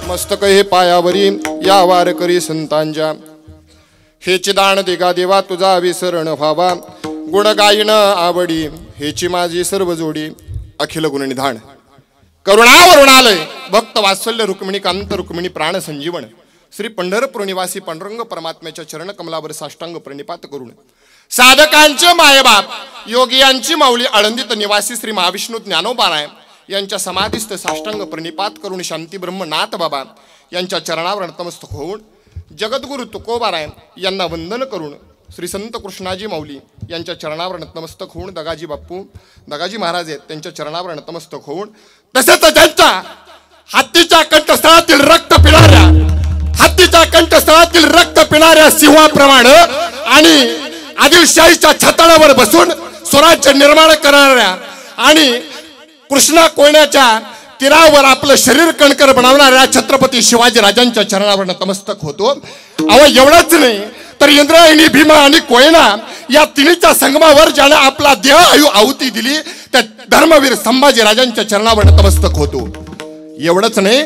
मस्तक हे पायावरी या वारकरी संतांच्या, हेची दान देगा देवा तुझा विसरण व्हावा, गुण गायन आवडी हेची माझी सर्व जोडी, अखिल गुणनिधान करुणावरुणालय भक्त वात्सल्य रुक्मिणी कांत रुक्मिणी प्राण संजीवन, श्री पंढरपूर निवासी पांडुरंग परमात्म्याच्या चरण कमलावर साष्टांग प्रणिपात करून, साधकांचे मायबाप योगियांची माऊली आळंदीत निवासी श्री महाविष्णू ज्ञानोबाराय यांच्या समाधीस्थ साष्टांग प्रणिपात करून, शांती ब्रह्मनाथ बाबा यांच्या चरणावर नतमस्तक होऊन, जगद्गुरु तुकोबाराय यांना वंदन करून, श्री संत कृष्णाजी माऊली यांच्या चरणावर नतमस्तक होऊन, दगाजी बाप्पू दगाजी महाराज आहेत त्यांच्या चरणावर नतमस्तक होऊन, तसेच त्यांच्या हत्तीच्या कंठस्थळातील रक्त पिणाऱ्या, हत्तीच्या कंठस्थळातील रक्त पिणाऱ्या सिंहाप्रमाणे आणि आदिलशाहीच्या छताडावर बसून स्वराज्य निर्माण करणाऱ्या आणि कृष्णा कोयण्याच्या तीरावर आपलं शरीर कणकर बनवणाऱ्या छत्रपती शिवाजी राजांच्या चरणावर नतमस्तक होतो. अहो एवढंच नाही तर इंद्रायणी भीमा आणि कोयना या तिन्हीच्या संगमावर ज्याने आपला देह आहुती दिली त्या धर्मवीर संभाजी राजांच्या चरणावर नतमस्तक होतो. एवढंच नाही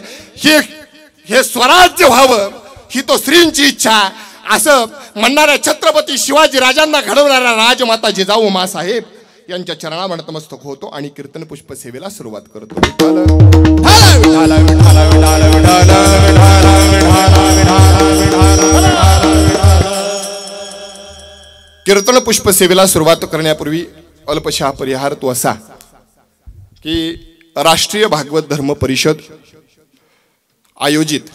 हे स्वराज्य व्हावं ही तो श्रींची इच्छा असं म्हणणाऱ्या छत्रपती शिवाजी राजांना घडवणाऱ्या राजमाता जिजाऊ मासाहेब यांच्या चरणावर नतमस्तक होतो आणि कीर्तन पुष्प सेवेला सुरुवात करतो. कीर्तन पुष्प सेवेला सुरुवात करण्यापूर्वी अल्पशा परिहार तो असा की राष्ट्रीय भागवत धर्म परिषद आयोजित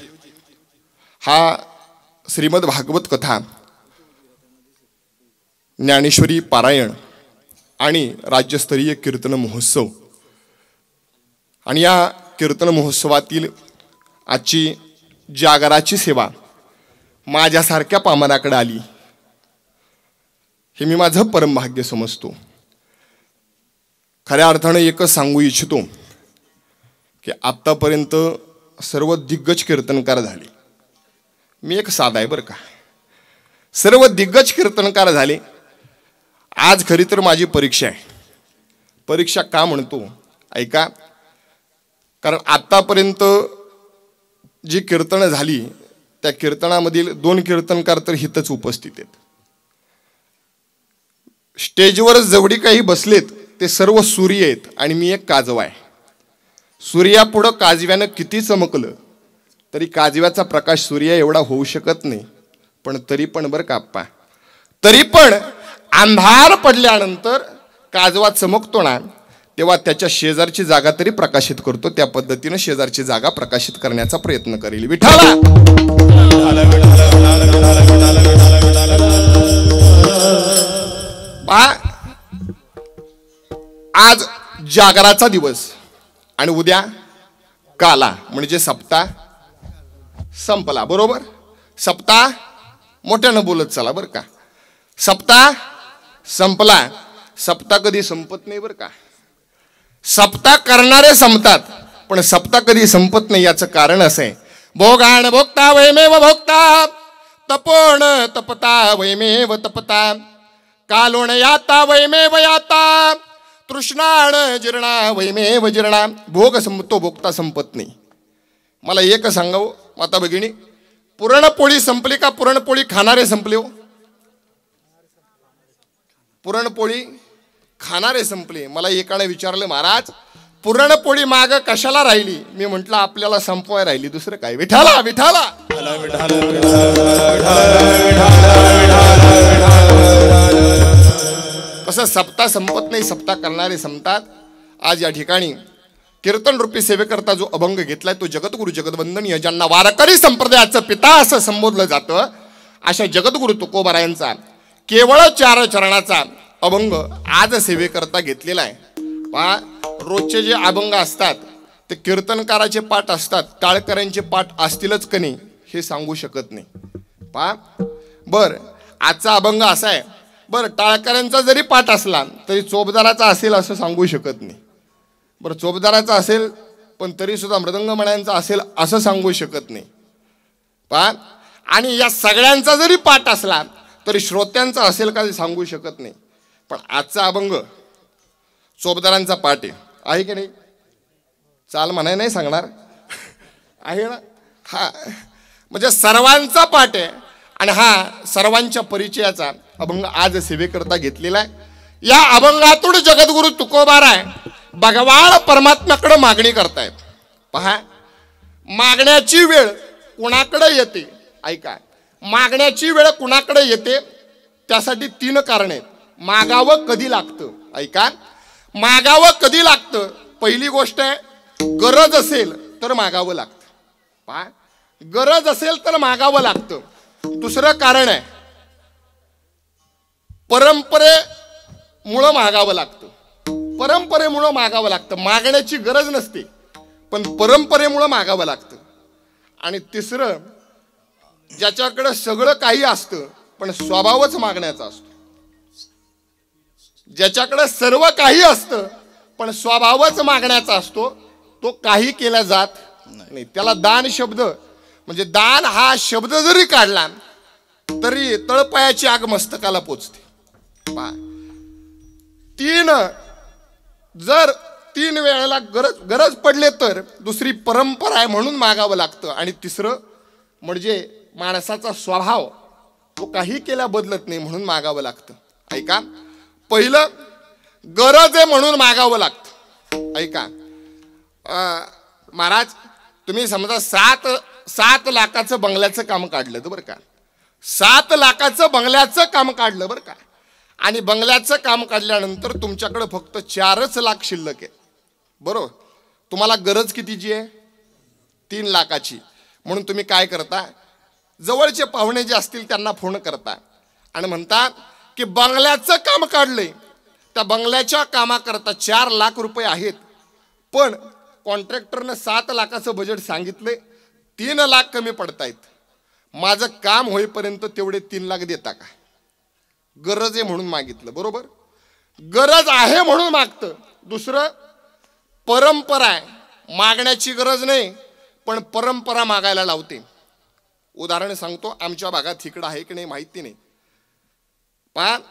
हा श्रीमद भागवत कथा ज्ञानेश्वरी पारायण आणि राज्यस्तरीय कीर्तन महोत्सव, आणि या कीर्तन महोत्सवातील आजची जागराची सेवा माझ्यासारख्या पामराकडे आली हे मी माझं परमभाग्य समजतो. खऱ्या अर्थाने एकच सांगू इच्छितो की आत्तापर्यंत सर्व दिग्गज कीर्तनकार झाले. मी एक साधा आहे बरं का, सर्व दिग्गज कीर्तनकार झाले. आज खरी तर माझी परीक्षा आहे. परीक्षा का म्हणतो ऐका, कारण आत्तापर्यंत जी कीर्तनं झाली त्या कीर्तनामधील 2 कीर्तनकार तर हितच उपस्थित आहेत. स्टेजवर जेवढी काही बसलेत ते सर्व सूर्य आहेत आणि मी एक काजवा आहे. सूर्यापुढं काजव्यानं किती चमकलं तरी काजव्याचा प्रकाश सूर्य एवढा होऊ शकत नाही. पण तरी पण बरं का आप्पा, तरी पण अंधार पडल्यानंतर काजवा चमकतो ना तेव्हा त्याच्या शेजारची जागा तरी प्रकाशित करतो. त्या पद्धतीने शेजारची जागा प्रकाशित करण्याचा प्रयत्न करेल. विठाला आज जागराचा दिवस आणि उद्या काला म्हणजे सप्ताह संपला. बरोबर, सप्ताह मोठ्यानं बोलत चला बरं का. सप्ताह संपला. सप्ताह कधी संपत नाही बरं का. सप्ताह करणारे संपतात पण सप्ताह कधी संपत नाही. याचं कारण असं आहे, भोगान भोगता वैमेव भोगता, तपोन तपता वैमेव तपता, कालोन याता वैमेव याता, तृष्णाण जीर्णा वैमेव जीर्णा. भोग संपतो, भोगता संपत नाही. मला एक सांगावं माता भगिनी, पुरणपोळी संपली का पुरणपोळी खाणारे संपले हो? पुरणपोळी खाणारे संपले. मला एकाने विचारलं, महाराज पुरणपोळी माग कशाला राहिली? मी म्हंटल आपल्याला संपवाय राहिली, दुसरं काय. विठाला विठाला. तसं सप्ताह संपत नाही, सप्ताह करणारे संपतात. आज या ठिकाणी कीर्तन रूपी सेवेकरता जो अभंग घेतलाय तो जगद्गुरु जगदवंदनीय, ज्यांना वारकरी संप्रदायाचं पिता असं संबोधलं जातं, अशा जगद्गुरु तुकोबारायांचा केवळ 4 चरणाचा अभंग आज सेवेकरता घेतलेला आहे. पहा, रोजचे जे अभंग असतात ते कीर्तनकाराचे पाठ असतात, टाळकऱ्यांचे पाठ असतीलच का नाही हे सांगू शकत नाही. पहा बर, आजचा अभंग असा आहे, बरं टाळकऱ्यांचा जरी पाठ असला तरी चोपदाराचा असेल असं सांगू शकत नाही. बरं चोपदाराचा असेल पण तरी सुद्धा मृदंग मण्यांचा असेल असं सांगू शकत नाही. पहा, आणि या सगळ्यांचा जरी पाठ असला तरी श्रोत्यांचा असेल का सांगू शकत नाही. पण आजचा अभंग चोपदारांचा पाठ आहे की नाही? चाल म्हणाय नाही सांगणार आहे ना. हा म्हणजे सर्वांचा पाठ आहे आणि हा सर्वांच्या परिचयाचा अभंग आज सेवेकरता घेतलेला आहे. या अभंगातून जगद्गुरु तुकोबाराय भगवान परमात्म्याकडे मागणी करतायत. पहा, मागण्याची वेळ कुणाकडे येते, ऐका, मागण्याची वेळ कुणाकडे येते त्यासाठी 3 कारणे आहेत. मागावं कधी लागतं, ऐका, मागावं कधी लागतं. पहिली गोष्ट आहे, गरज असेल तर मागावं लागतं. पहा, गरज असेल तर मागावं लागतं. दुसरं कारण आहे, परंपरेमुळं मागावं लागतं. परंपरेमुळं मागावं लागतं. मागण्याची गरज नसते पण परंपरेमुळं मागावं लागतं. आणि तिसरं, ज्याच्याकडे सगळं काही असतं पण स्वभावच मागण्याचा असतो. ज्याच्याकडे सर्व काही असतं पण स्वभावच मागण्याचा असतो, तो काही केला जात नाही. त्याला दान शब्द म्हणजे दान हा शब्द जरी काढला तरी तळपायाची आग मस्तकाला पोचते. जर 3 वेळेला गरज पडले तर दुसरी परंपरा आहे म्हणून मागावं लागतं. आणि तिसरं म्हणजे माणसाचा स्वभाव तो काही केला बदलत नाही म्हणून मागावं लागतं. ऐका, पहिलं गरज आहे म्हणून मागावं लागतं. ऐका, महाराज तुम्ही समजा 7 लाखाचं बंगल्याचं काम काढलं तर बरं का, 7 लाखाचं बंगल्याचं काम काढलं बरं का, आणि बंगल्याचं काम काढल्यानंतर तुमच्याकडे फक्त 4च लाख शिल्लक आहे, बरोबर. तुम्हाला गरज कितीची आहे, 3 लाखाची. म्हणून तुम्ही काय करता, जवळचे पाहुणे जे असतील त्यांना फोन करता आणि म्हणता की बंगल्याचं काम काढलंय, त्या बंगल्याच्या कामाकरता 4 लाख रुपये आहेत, पण कॉन्ट्रॅक्टरनं 7 लाखाचं बजेट सांगितलंय, 3 लाख कमी पडतायत, माझं काम होईपर्यंत तेवढे 3 लाख देता का. गरज आहे म्हणून मागितलं, बरोबर. गरज आहे म्हणून मागतं. दुसरं परंपरा आहे, मागण्याची गरज नाही पण परंपरा मागायला लावते. उदाहरण सांगतो, आमच्या भागात इकडं आहे की नाही माहिती नाही. पण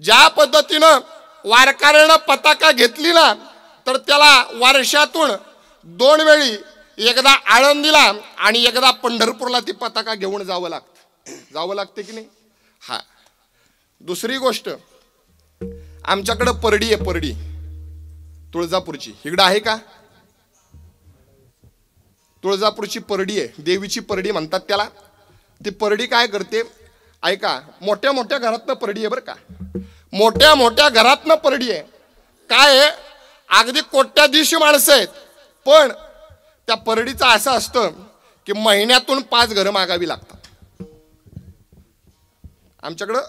ज्या पद्धतीनं वारकऱ्यानं पताका घेतली ना तर त्याला वर्षातून 2 वेळी, एकदा आळंदीला आणि एकदा पंढरपूरला ती पताका घेऊन जावं लागते की नाही. हा, दुसरी गोष्ट, आमच्याकडं परडी आहे, परडी तुळजापूरची. इकडं आहे का, तुळजापूरची परडी आहे, देवीची परडी म्हणतात त्याला. ती परडी काय करते, ऐका, मोठ्या मोठ्या घरातनं परडी आहे बरं का, मोठ्या मोठ्या घरातनं परडी आहे. काय आहे, अगदी कोट्याधीश माणसं आहेत, पण त्या परडीचं असं असतं की महिन्यातून 5 घरं मागावी लागतात. आमच्याकडं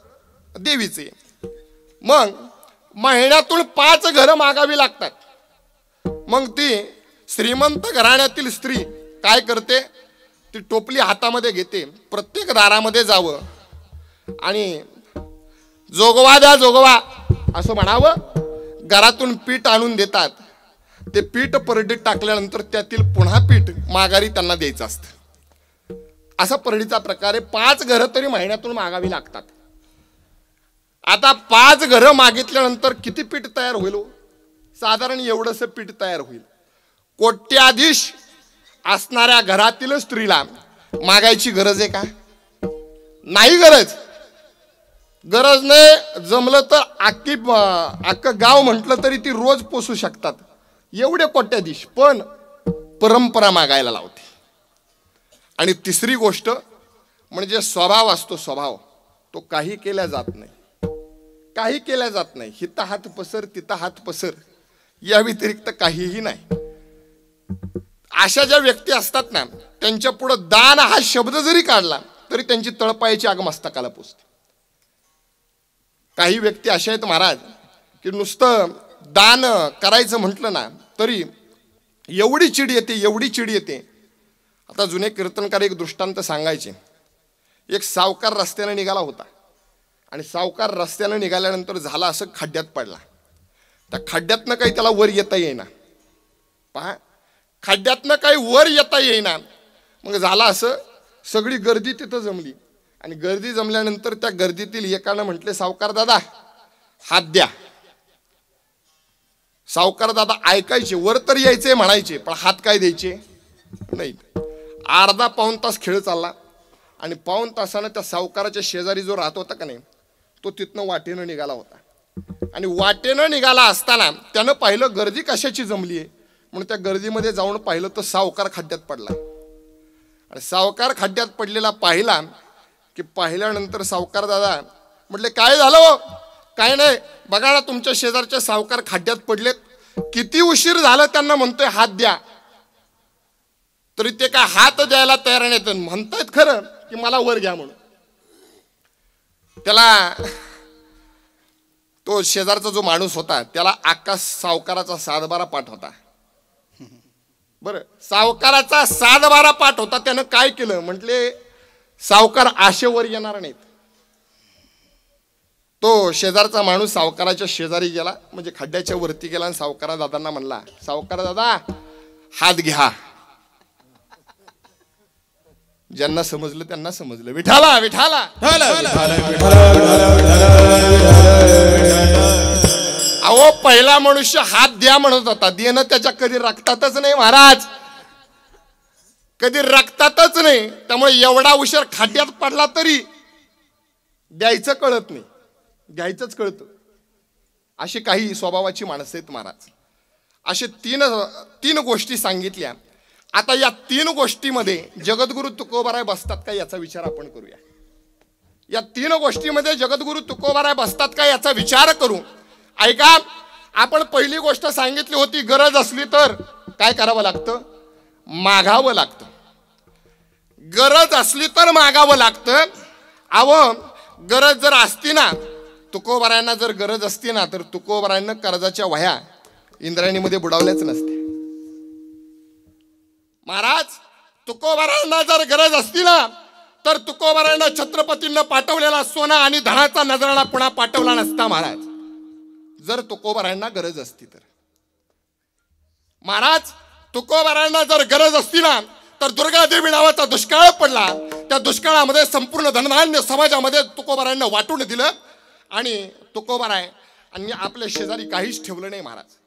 देवीचे, मग महिन्यातून 5 घरं मागावी लागतात. मग ती श्रीमंत घराण्यातील स्त्री काय करते, ती टोपली हातामध्ये घेते, प्रत्येक दारामध्ये जावं आणि जोगवा द्या जोगवा असं म्हणावं. घरातून पीठ आणून देतात, ते पीठ परडीत टाकल्यानंतर त्यातील पुन्हा पीठ माघारी त्यांना द्यायचं असतं. असा परडीचा प्रकार आहे. 5 घरं तरी महिन्यातून मागावी लागतात. आता 5 घरं मागितल्यानंतर किती पीठ तयार होईल, साधारण एवढंसं पीठ तयार होईल. कोट्याधीश असणाऱ्या घरातील स्त्रीला मागायची गरज आहे का, नाही गरज. गरज नाही, जमलं तर अख्खं गाव म्हटलं तरी ती रोज पोसू शकतात, एवढे कोट्याधीश, पण परंपरा मागायला लावते. आणि तिसरी गोष्ट म्हणजे स्वभाव असतो, स्वभाव तो काही केल्या जात नाही, काही केल्या जात नाही. हिथं हात पसर तिथं हात पसर, या व्यतिरिक्त काहीही नाही. अशा ज्या व्यक्ती असतात ना, त्यांच्या पुढे दान हा शब्द जरी काढला तरी त्यांची तळपायाची आग मस्तकाला पोचते. काही व्यक्ती अशा आहेत महाराज की नुसतं दान करायचं म्हटलं ना तरी एवढी चिड येते, एवढी चिड येते. आता जुने कीर्तनकार एक दृष्टांत सांगायचे. एक सावकार रस्त्याने निघाला होता आणि सावकार रस्त्याने निघाल्यानंतर झाला असं खड्ड्यात पडला. त्या खड्ड्यातनं काही त्याला वर येता येईना. पहा, खड्ड्यातनं काही वर येता येईना. मग झाला असं, सगळी गर्दी तिथं जमली आणि गर्दी जमल्यानंतर त्या गर्दीतील एकानं म्हटले, सावकार दादा हात द्या. सावकार दादा ऐकायचे, वर तर यायचे म्हणायचे, पण हात काय द्यायचे नाही. अर्धा पाऊण तास खेळ चालला आणि पाऊण तासानं त्या सावकाराच्या शेजारी जो राहत होता का नाही तो तिथनं वाटेनं निघाला होता आणि वाटेनं निघाला असताना त्यानं पाहिलं गर्दी कशाची जमली आहे म्हणून त्या गर्दीमध्ये जाऊन पाहिलं तर सावकार खड्ड्यात पडला आणि सावकार खड्ड्यात पडलेला पाहिला की पाहिल्यानंतर सावकार दादा म्हटले काय झालं हो? काय नाही बघा ना तुमच्या शेजारचे सावकार खड्ड्यात पडलेत किती उशीर झालं त्यांना म्हणतोय हात द्या तरी ते काय हात द्यायला तयार नाहीत म्हणतायत खरं की मला वर घ्या म्हणून त्याला तो शेजारचा जो माणूस होता त्याला आकाश सावकाराचा 7-12 पाठ होता बरं सावकाराचा 7-12 पाठ होता त्यानं काय केलं म्हटले सावकार आशेवर येणार नाहीत तो शेजारचा माणूस सावकाराच्या शेजारी गेला म्हणजे खड्ड्याच्या वरती गेला आणि सावकारा दादांना म्हणला सावकार दादा हात घ्या ज्यांना समजलं त्यांना समजलं विठाला विठाला अहो पहिला मनुष्य हात द्या म्हणत होता देणं त्याच्या कधी रक्तातच नाही महाराज कधी रक्तातच नाही त्यामुळे एवढा उशीर खड्ड्यात पडला तरी द्यायचं कळत नाही द्यायचंच कळतं अशी काही स्वभावाची माणसं आहेत महाराज असे तीन गोष्टी सांगितल्या आता या 3 गोष्टीमध्ये जगद्गुरु तुकोबाराय बसतात का याचा विचार आपण करूया या 3 गोष्टीमध्ये जगद्गुरु तुकोबाराय बसतात का याचा विचार करू ऐका आपण पहिली गोष्ट सांगितली होती गरज असली तर काय करावं लागतं मागावं लागतं गरज असली तर मागावं लागतं अहो गरज जर असती ना तुकोबारायांना जर गरज असती ना तर तुकोबारायांना कर्जाच्या वह्या इंद्रायणीमध्ये बुडावल्याच नसते महाराज तुकोबारायांना जर गरज असती ना तर तुकोबारायांना छत्रपतींना पाठवलेला सोना आणि धनाचा नजराणा पुन्हा पाठवला नसता महाराज जर तुकोबारायांना गरज असती तर महाराज तुकोबारायांना जर गरज असती ना तर दुर्गादेवी नावाचा दुष्काळ पडला त्या दुष्काळामध्ये संपूर्ण धनधान्य समाजामध्ये तुकोबारायांना वाटून दिलं आणि तुकोबाराय आणि आपल्या शेजारी काहीच ठेवलं नाही महाराज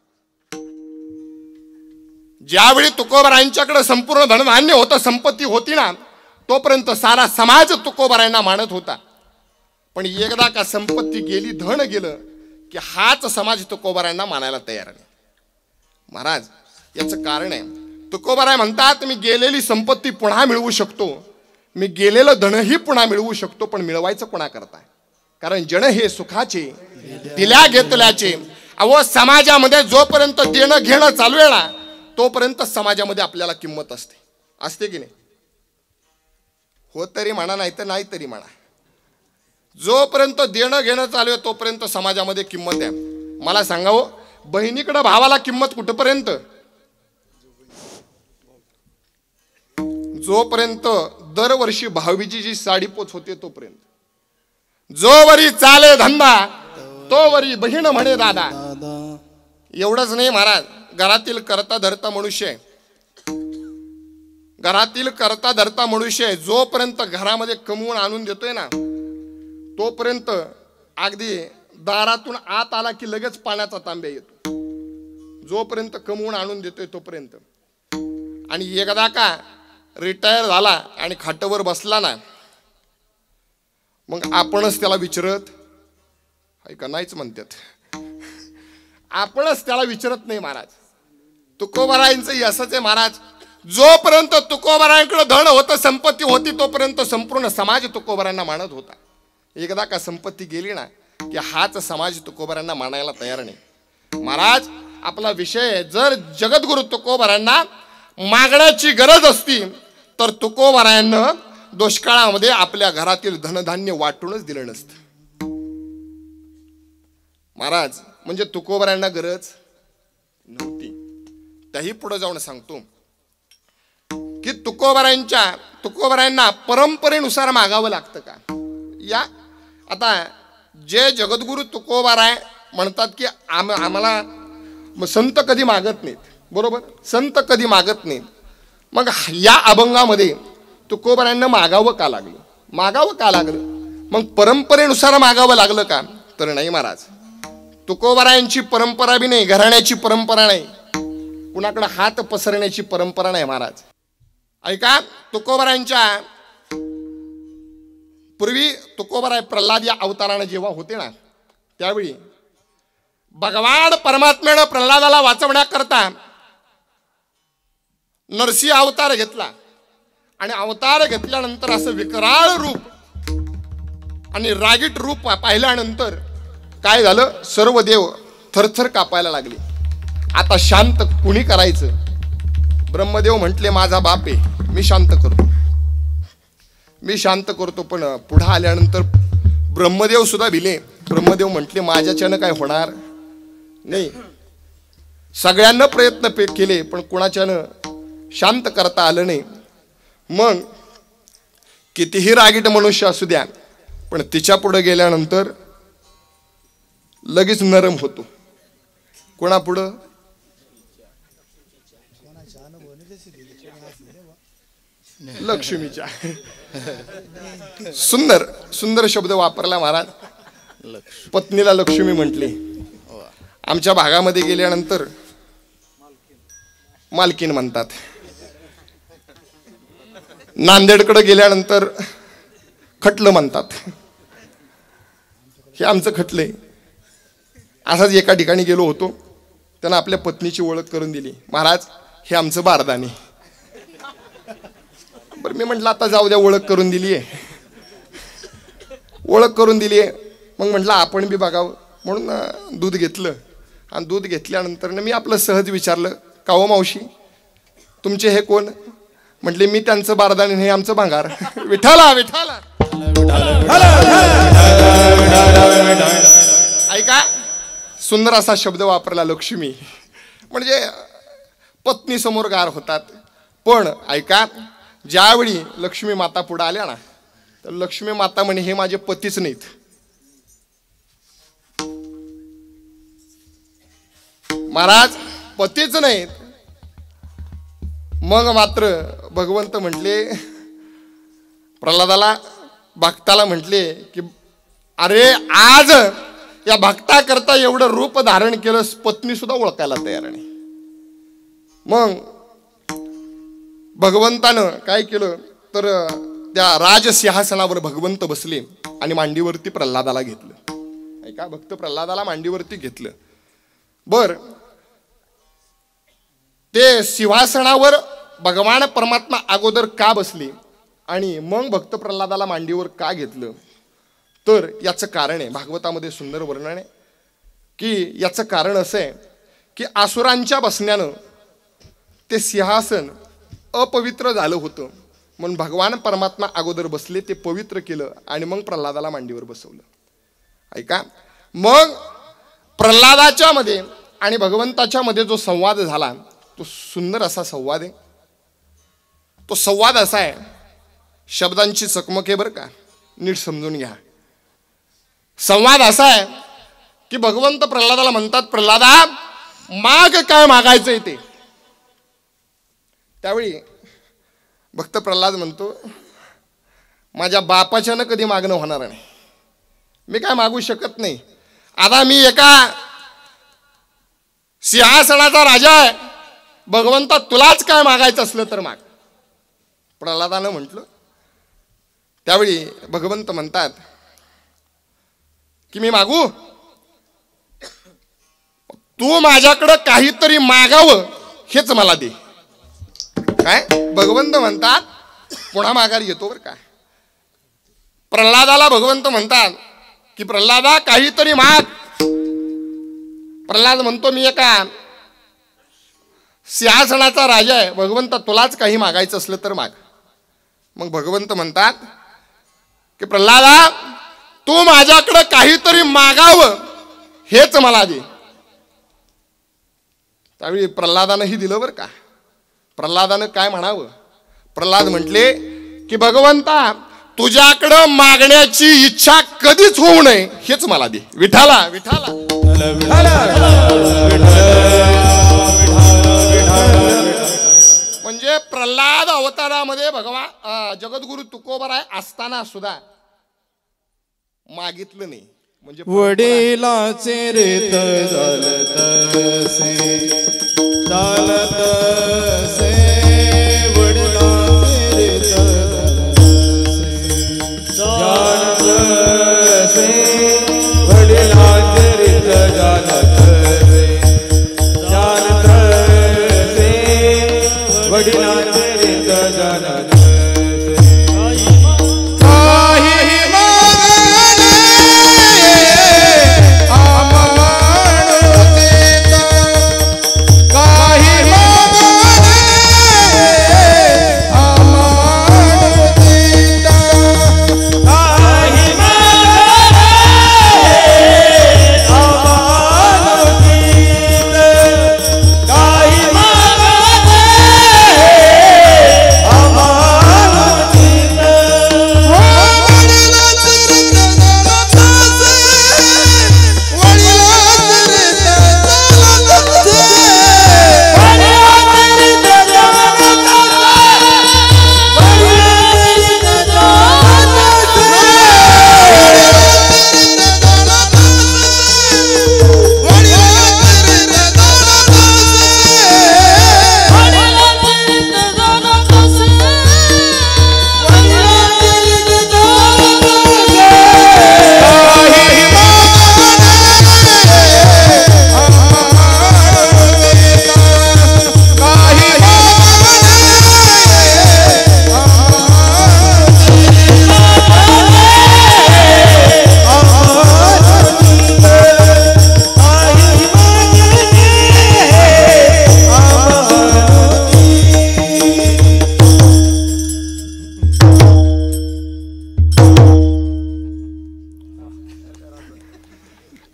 ज्यावेळी तुकोबारायांच्याकडे संपूर्ण धनधान्य होतं संपत्ती होती ना तोपर्यंत सारा समाज तुकोबारायांना मानत होता पण एकदा का संपत्ती गेली धन गेलं की हाच समाज तुकोबारायांना मानायला तयार नाही महाराज याचं कारण आहे तुकोबाराय म्हणतात मी गेलेली संपत्ती पुन्हा मिळवू शकतो मी गेलेलं धनही पुन्हा मिळवू शकतो पण मिळवायचं कोणा करताय कारण जन हे सुखाचे दिल्या घेतल्याचे अहो समाजामध्ये जोपर्यंत देणं घेणं चालू आहे ना तोपर्यंत समाजामध्ये आपल्याला किंमत असते असते की नाही हो तरी म्हणा नाही तर नाही तरी म्हणा जोपर्यंत देणं घेणं चालू आहे तोपर्यंत समाजामध्ये किंमत आहे मला सांगावं बहिणीकडे भावाला किंमत कुठपर्यंत जोपर्यंत दरवर्षी भाऊबीजी जी साडी पोच होते तोपर्यंत जोवरी चाले धंदा तोवरी बहीण म्हणे दादा एवढंच नाही महाराज घरातील करता धरता मनुष्य घरातील करता धरता मनुष्य जोपर्यंत घरामध्ये कमवून आणून देतोय ना तोपर्यंत अगदी दारातून आत आला की लगेच पाण्याचा तांब्या येतो जोपर्यंत कमवून आणून देतोय तोपर्यंत आणि एकदा का रिटायर झाला आणि खाटावर बसला ना मग आपणच त्याला विचारत ऐका नाहीच म्हणतात आपणच त्याला विचारत नाही महाराज तुकोबारायांचं असंच आहे महाराज जोपर्यंत तुकोबारायांकडे धन होतं संपत्ती होती तोपर्यंत संपूर्ण समाज तुकोबारायांना मानत होता एकदा का संपत्ती गेली ना की हाच समाज तुकोबारायांना मानायला तयार नाही महाराज आपला विषय जर जगद्गुरु तुकोबारायांना मागण्याची गरज असती तर तुकोबारायांना दुष्काळामध्ये आपल्या घरातील धनधान्य वाटूनच दिलं नसतं महाराज म्हणजे तुकोबारायांना गरज नव्हती त्याही पुढे जाऊन सांगतो की तुकोबारायांना परंपरेनुसार मागावं लागतं का या आता जे जगद्गुरु तुकोबाराय म्हणतात की आम्हाला संत कधी मागत नाहीत बरोबर संत कधी मागत नाहीत मग या अभंगामध्ये तुकोबारायांना मागावं का लागलं मग परंपरेनुसार मागावं लागलं का तर नाही महाराज तुकोबारायांची परंपरा बी नाही घराण्याची परंपरा नाही कुणाकडे हात पसरण्याची परंपरा नाही महाराज ऐका, तुकोबरायांच्या पूर्वी तुकोबराय प्रल्हाद या अवताराने जेव्हा होते ना, त्यावेळी भगवान परमात्म्यानं प्रल्हादाला वाचवण्याकरता नरसिंह अवतार घेतला. आणि अवतार घेतल्यानंतर असं विकराळ रूप आणि रागीट रूप पाहिल्यानंतर काय झालं, सर्व देव थरथर कापायला लागले. आता शांत कुणी करायचं? ब्रह्मदेव म्हटले माझा बाप आहे, मी शांत करतो, मी शांत करतो. पण पुढे आल्यानंतर ब्रह्मदेव सुद्धा भिले. ब्रह्मदेव म्हटले माझ्याच्यानं काय होणार नाही. सगळ्यांना प्रयत्न केले पण कुणाच्यानं शांत करता आलं नाही. मग कितीही रागीट मनुष्य असू द्या, पण तिच्या पुढे गेल्यानंतर लगेच नरम होतो. कोणापुढं? लक्ष्मीच्या. सुंदर सुंदर शब्द वापरला महाराज. पत्नीला लक्ष्मी म्हटली. आमच्या भागामध्ये गेल्यानंतर मालकीन म्हणतात. नांदेडकडे गेल्यानंतर खटलं म्हणतात. हे आमचं खटले. असाच एका ठिकाणी गेलो होतो, त्यांना आपल्या पत्नीची ओळख करून दिली. महाराज हे आमचं बारदाने. बरं मी म्हटलं आता जाऊ द्या, ओळख करून दिली आहे, ओळख करून दिली आहे. मग म्हटलं आपण बी बघावं म्हणून दूध घेतलं. आणि दूध घेतल्यानंतर मी आपलं सहज विचारलं, का हो मावशी तुमचे हे कोण? म्हटले मी त्यांचं बारदाने, हे आमचं भांगार. विठाला विठाला. ऐका, सुंदर असा शब्द वापरला लक्ष्मी. म्हणजे पत्नी समोर गार होतात. पण ऐका, ज्यावेळी लक्ष्मी माता पुढे आल्या ना, तर लक्ष्मी माता म्हणे हे माझे पतीच नाहीत. महाराज पतीच नाहीत. मग मात्र भगवंत म्हटले प्रल्हादाला, भक्ताला म्हटले की अरे आज या भक्ताकरता एवढं रूप धारण केलं, पत्नी सुद्धा ओळखायला तयार नाही. मग भगवंतानं काय केलं तर त्या राजसिंहासनावर भगवंत बसले आणि मांडीवरती प्रल्हादाला घेतलं. ऐका, भक्त प्रल्हादाला मांडीवरती घेतलं. बर ते सिंहासनावर भगवान परमात्मा अगोदर का बसले आणि मग भक्त प्रल्हादाला मांडीवर का घेतलं, तर याचं कारण आहे. भागवतामध्ये सुंदर वर्णन आहे की याचं कारण असं आहे की असुरांच्या बसण्यानं ते सिंहासन अपवित्र झालं होतं, म्हणून भगवान परमात्मा अगोदर बसले, ते पवित्र केलं आणि मग प्रल्हादाला मांडीवर बसवलं. ऐका, मग प्रल्हादाच्या मध्ये आणि भगवंताच्या मध्ये जो संवाद झाला तो सुंदर असा संवाद आहे. तो संवाद असा आहे, शब्दांची चकमक आहे बरं का, नीट समजून घ्या. संवाद असा आहे की भगवंत प्रल्हादाला म्हणतात, प्रल्हादा माग काय मागायचंय ते. त्यावेळी भक्त प्रल्हाद म्हणतो माझ्या बापाच्यानं कधी मागणं होणार नाही, मी काय मागू शकत नाही. आता मी एका सिंहासनाचा राजा आहे, भगवंता तुलाच काय मागायचं असलं तर माग. प्रल्हादानं म्हटलं. त्यावेळी भगवंत म्हणतात की मी मागू, तू माझ्याकडं काहीतरी मागावं हेच मला दे. काय भगवंत म्हणतात, पुन्हा माघारी येतो बरं का. प्रल्हादाला भगवंत म्हणतात की प्रल्हादा काहीतरी माग. प्रल्हाद म्हणतो मी एका सिंहासनाचा राजा आहे, भगवंत तुलाच काही मागायचं असलं तर माग. मग भगवंत म्हणतात की प्रल्हादा तू माझ्याकडे काहीतरी मागावं हेच मला दे. त्यावेळी प्रल्हादानंही दिलं बरं का. प्रल्हादानं काय म्हणावं, प्रल्हाद म्हटले की भगवंता तुझ्याकडं मागण्याची इच्छा कधीच होऊ नये हेच मला दे. विठाला विठाला. म्हणजे प्रल्हाद अवतारामध्ये भगवान जगद्गुरु तुकोबराय असताना सुद्धा मागितलं नाही. म्हणजे वडिलाचे रेत चालत से वडिला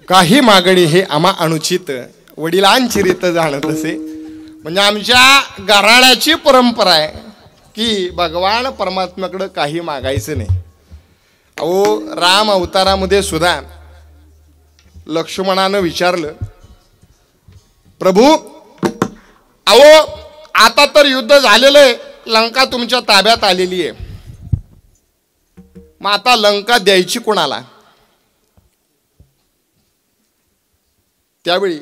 काही मागणी हे आम्हा अनुचित, वडिलांची रीत जाणत असे. म्हणजे आमच्या घराण्याची परंपरा आहे की भगवान परमात्म्याकडे काही मागायचं नाही. अहो राम अवतारामध्ये सुद्धा लक्ष्मणानं विचारलं, प्रभू अहो आता तर युद्ध झालेलं आहे, लंका तुमच्या ताब्यात आलेली आहे, मग आता लंका द्यायची कोणाला? त्यावेळी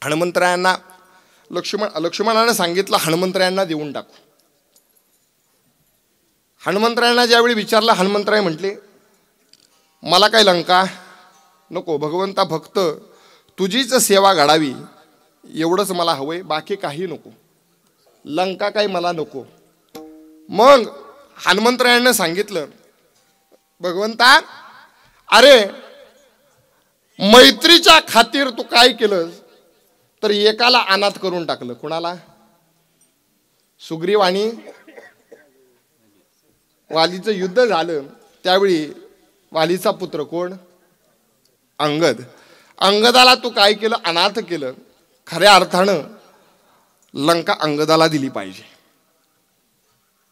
हनुमंतरायांना लक्ष्मणानं सांगितलं हनुमंतरायांना देऊन टाकू. हनुमंतरायांना ज्यावेळी विचारलं, हनुमंतराय म्हटले मला काय लंका नको, भगवंता फक्त तुझीच सेवा घडावी एवढंच मला हवंय, बाकी काही नको, लंका काही मला नको. मग हनुमंतरायांना सांगितलं, भगवंता अरे मैत्रीच्या खातीर तू काय केलं तर एकाला अनाथ करून टाकलं. कुणाला? सुग्रीव आणि वालीचं युद्ध झालं त्यावेळी वालीचा पुत्र कोण? अंगद. अंगदाला तू काय केलं? अनाथ केलं. खऱ्या अर्थानं लंका अंगदाला दिली पाहिजे,